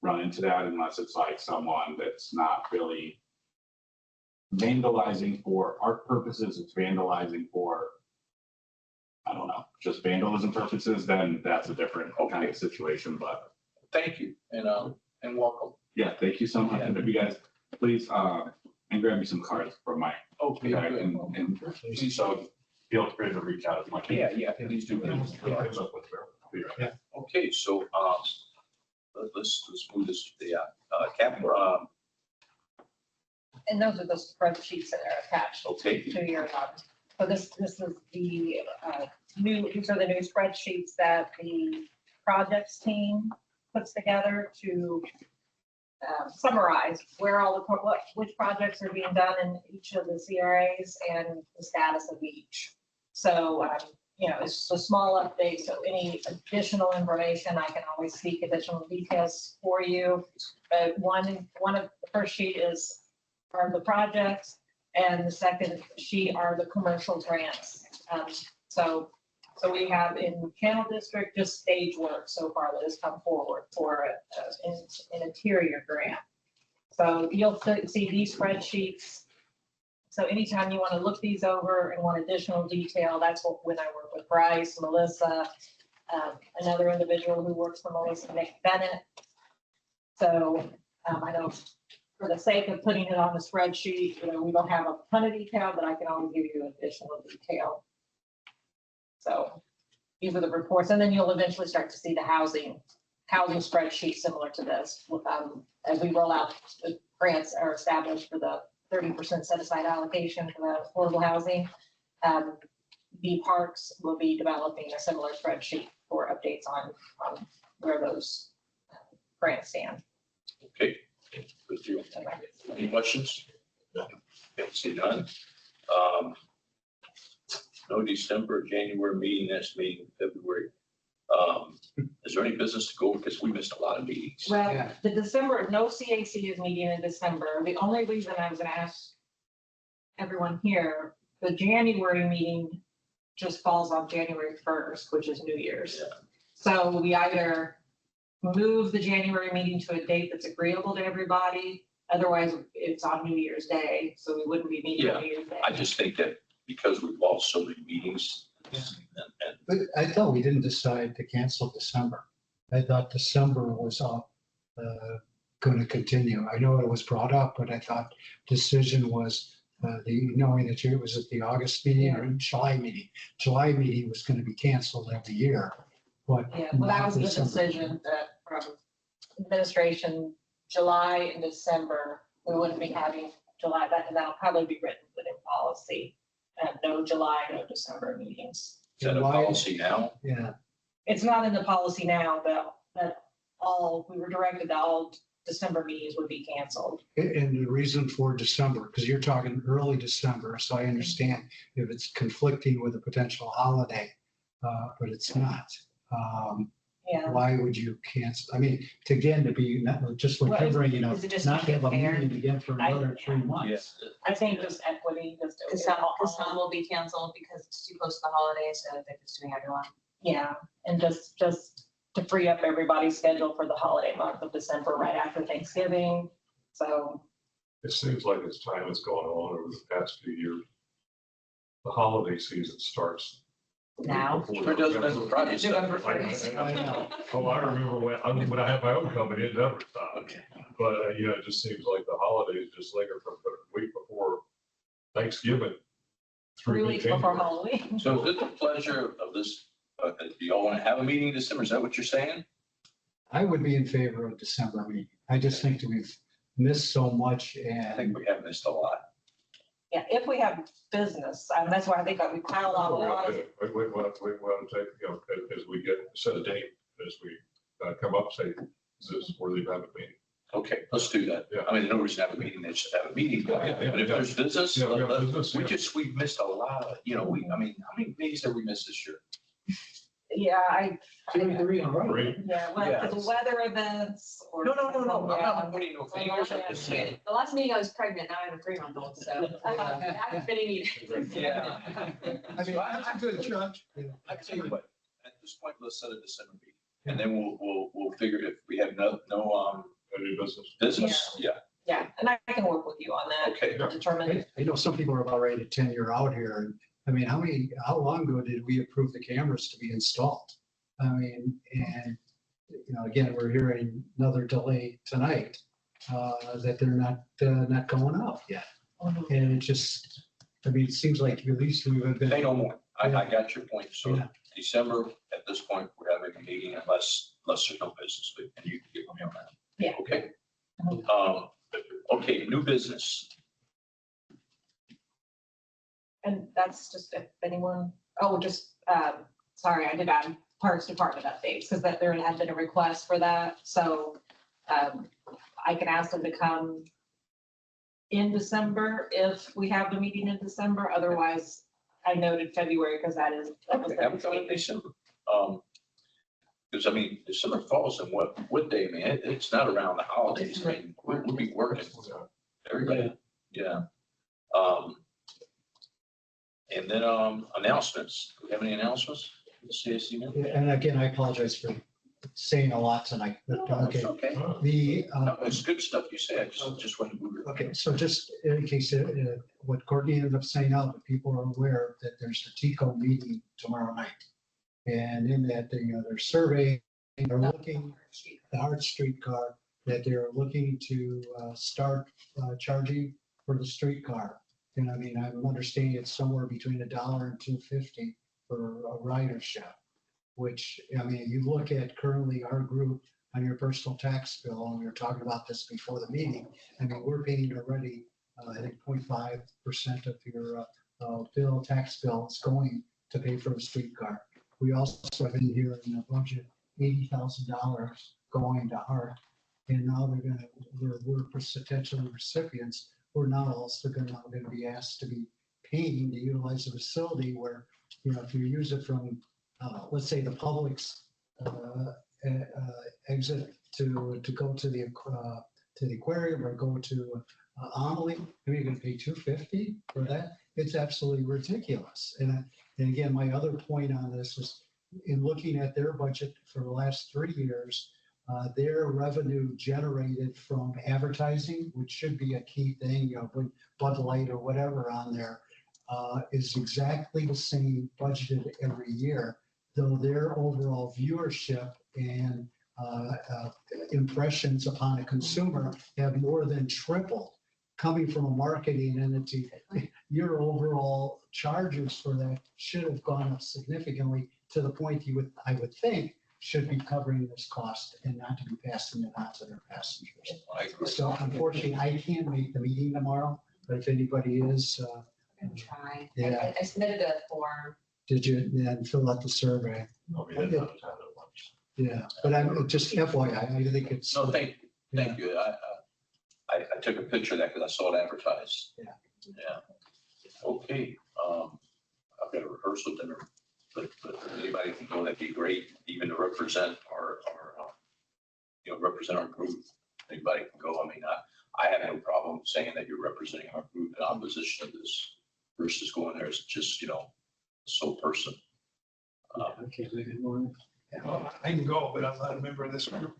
run into that unless it's like someone that's not really vandalizing for art purposes. It's vandalizing for, I don't know, just vandalism purposes, then that's a different kind of situation. But thank you and welcome. Yeah, thank you so much. And if you guys please and grab me some cards from my Okay. and so feel free to reach out as much. Yeah, please do. Yeah. Okay, so let's move this to the capital. And those are the spreadsheets that are attached Okay. to your, so this is the these are the new spreadsheets that the projects team puts together to summarize where all the, which projects are being done in each of the CRAs and the status of each. So, it's a small update. So any additional information, I can always seek additional details for you. But one of the first sheet are the projects, and the second sheet are the commercial grants. So we have in Channel District just stage work so far that has come forward for an interior grant. So you'll see these spreadsheets. So anytime you want to look these over and want additional detail, that's when I work with Bryce, Melissa, another individual who works for Melissa, Nick Bennett. So I know for the sake of putting it on the spreadsheet, we don't have a ton of detail, but I can always give you additional detail. So these are the reports, and then you'll eventually start to see the housing spreadsheet similar to this. As we roll out, the grants are established for the 30% set aside allocation for the affordable housing. The parks will be developing a similar spreadsheet for updates on where those grants stand. Okay. Good deal. Any questions? Okay, see none. No December, January meeting, next meeting in February. Is there any business to go? Because we missed a lot of meetings. Well, the December, no CAC is meeting in December. The only reason I was gonna ask everyone here, the January meeting just falls on January 1st, which is New Year's. Yeah. So we either move the January meeting to a date that's agreeable to everybody. Otherwise, it's on New Year's Day, so we wouldn't be meeting on New Year's Day. I just think that because we've lost so many meetings and But I thought we didn't decide to cancel December. I thought December was going to continue. I know it was brought up, but I thought decision was knowing that it was at the August meeting or July meeting. July meeting was going to be canceled every year. But Yeah, well, that was the December. decision that from administration, July and December, we wouldn't be having July, that'll probably be written within policy. No July, no December meetings. is that a Why- policy now? Yeah. It's not in the policy now that we were directed that all December meetings would be canceled. And the reason for December, because you're talking early December, so I understand if it's conflicting with a potential holiday, but it's not. Yeah. Why would you cancel? I mean, to be, not just like Well, you're bringing up, is it just not to have a fair? meeting again for another 3 months. Yes. I think just equity, just. Because some will be canceled because it's too close to the holidays, so they're just doing everyone. Yeah, and just to free up everybody's schedule for the holiday month of December, right after Thanksgiving. So, It seems like as time has gone on over the past few years, the holiday season starts. Now. Sure does, Mr. Project. November I- I- 1st. I know. Oh, I remember when I had my own company, it never stopped. Okay. But, it just seems like the holidays just linger from the week before Thanksgiving. 3 through weeks before January. Halloween. So is it the pleasure of this, do y'all want to have a meeting in December? Is that what you're saying? I would be in favor of December meeting. I just think that we've missed so much I and think we have missed a lot. Yeah, if we have business, that's why I think that we piled on a lot of. We want to take, as we get, set a date, as we come up, say, is this worthy of having a meeting? Okay, let's do that. Yeah. I mean, no reason to have a meeting, they should have a meeting. But if there's business, Yeah, we have business, yeah. we've missed a lot of, I mean, how many meetings have we missed this year? Yeah, Three in a row. Great. yeah, well, the weather events or. No. I'm Yeah. not pointing no fingers. I'm just saying. The last meeting I was pregnant, now I have a 3-month-old, so I haven't been any meetings. Yeah. I mean, That's a good judge. I tell you what, at this point, let's set a December meeting. And then we'll figure if we have no Any business? business, yeah, Yeah, and I can work with you on that, okay. to determine. I know some people are about ready to tenure out here. And I mean, how long ago did we approve the cameras to be installed? I mean, and, again, we're hearing another delay tonight, that they're not going up yet. And it just, I mean, it seems like at least we would have been. Say no more. I got your point. So Yeah. December, at this point, we're having a meeting unless there's no business, and you can get me on that. Yeah. Okay. Okay, new business. And that's just if anyone, sorry, I did add Parks Department updates, because there had been a request for that, so I can ask them to come in December if we have the meeting in December, otherwise I noted February because that was Have it done in December. Because I mean, December falls in what day, man? It's not around the holidays. I mean, we'll be working. Everybody, yeah. And then announcements. Do we have any announcements? CAC now? And again, I apologize for saying a lot tonight, but, okay. It's okay. The, No, it's good stuff you said. Just want to move it. okay, so just in case, what Courtney ended up saying out, that people are aware that there's a TCO meeting tomorrow night. And in that, they're surveying, they're looking, the Hart streetcar, that they're looking to start charging for the streetcar. And I mean, I'm understanding it's somewhere between $1 and $2.50 for a ridership, which, I mean, you look at currently our group on your personal tax bill, and we were talking about this before the meeting. I mean, we're paying already, I think 0.5% of your tax bill is going to pay for a streetcar. We also have in here in the budget, $80,000 going to Hart. And now we're potentially recipients. We're now also going to be asked to be paying to utilize the facility where, if you use it from, let's say the Publix exit to go to the aquarium or go to Amelie, you're going to pay $2.50 for that. It's absolutely ridiculous. And again, my other point on this is in looking at their budget for the last 3 years, their revenue generated from advertising, which should be a key thing, with Bud Light or whatever on there, is exactly the same budgeted every year, though their overall viewership and impressions upon a consumer have more than tripled. Coming from a marketing entity, your overall charges for that should have gone up significantly to the point I would think, should be covering this cost and not to be passing it on to their passengers. I agree. So unfortunately, I can't make the meeting tomorrow, but if anybody is, I'm gonna try. Yeah. I submitted a form did you then fill out the survey? Oh, we didn't have to have it once. Yeah, but I'm just FYI, I think it's. No, thank you. I took a picture of that because I saw it advertised. Yeah. Yeah. Okay, I've got a rehearsal dinner, but anybody can go, that'd be great, even to represent our, represent our group. Anybody can go. I mean, I have no problem saying that you're representing our group in opposition to this versus going there as just, a sole person. Okay, make it more. Well, I can go, but I'm not a member of this group.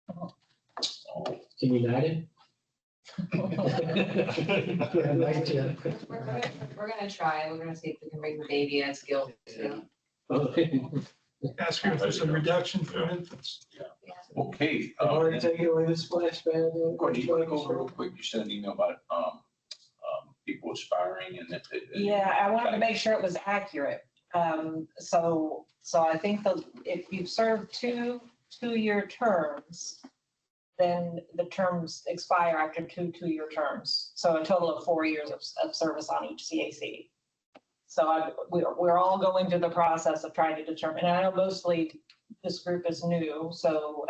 Oh, Can you United? Yeah, night, yeah. We're gonna try. We're gonna see if we can bring the baby as guilt. too. Ask her if there's a reduction for infants. okay. I've already taken away the splash pad. Courtney, you want to go over real quick? You sent an email about, people aspiring and that. Yeah, I wanted to make sure it was accurate. So I think if you've served two-year terms, then the terms expire after two-year terms. So a total of 4 years of service on each CAC. So we're all going through the process of trying to determine, and I know mostly this group is new, so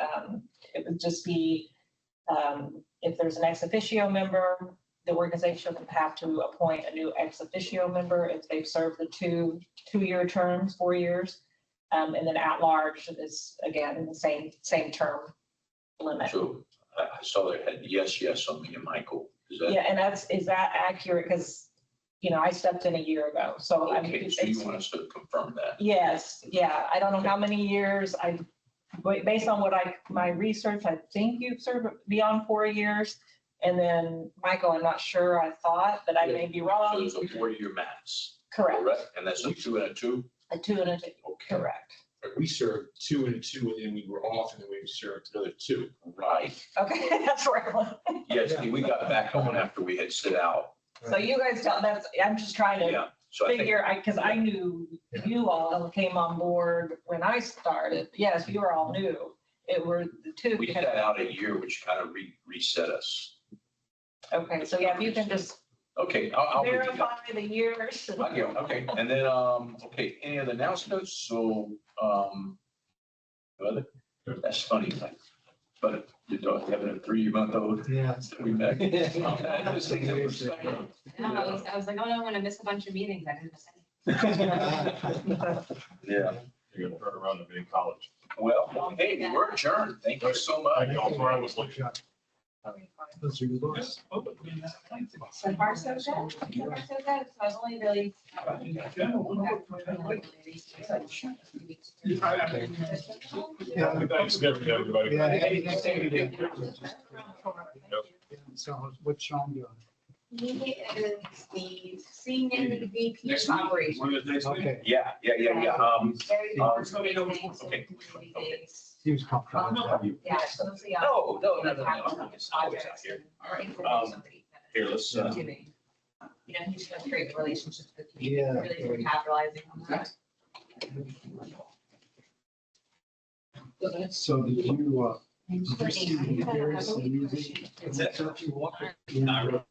it would just be, if there's an ex officio member, the organization would have to appoint a new ex officio member if they've served the two-year terms, 4 years. And then at large is, again, the same term limit. So I saw they had yes on me and Michael. Is that? Yeah, and is that accurate? Because, I stepped in a year ago, so I mean. Okay, so you want us to confirm that? Yes, yeah, I don't know how many years based on my research, I think you've served beyond 4 years. And then Michael, I'm not sure, I thought, but I may be So wrong. it's a 4-year max. Correct. And that's a 2 and a 2? A 2 and a 2, correct. We served 2 and a 2, and then we were off, and then we served another 2. Right. Okay, that's right. Yes, we got back on after we had sit out. So you guys I'm just trying to Yeah. So I think, figure, because I knew you all came on board when I started. Yes, you were all new. It were the two. we sat out a year, which kind of reset us. Okay, so yeah, if you can just Okay, I'll do that. verify the years. Okay, and then, okay, any other announcements? So, that's funny, but your dog having a 3-month-old. Yeah. We met. No, I was like, oh, no, I'm gonna miss a bunch of meetings. I didn't miss any. Yeah, You're gonna turn around and be in college. well, hey, we're adjourned. Thank you so much. That's where I was looking. Those are yours. So far, so good. So far, so good. So I've only really. Thanksgiving, everybody. Yeah, happy Thanksgiving. So what's Sean doing? He is the senior VP of operations. One of the next. Okay, Yeah. Very Okay. community based. he was comfortable with that. Yeah, so mostly on. No. It's always out here. Here, let's, Doing. He's got great relationships with people, Yeah. really for capitalizing on that. So did you, receive the various? I believe we should- Is that what you walked? Not really.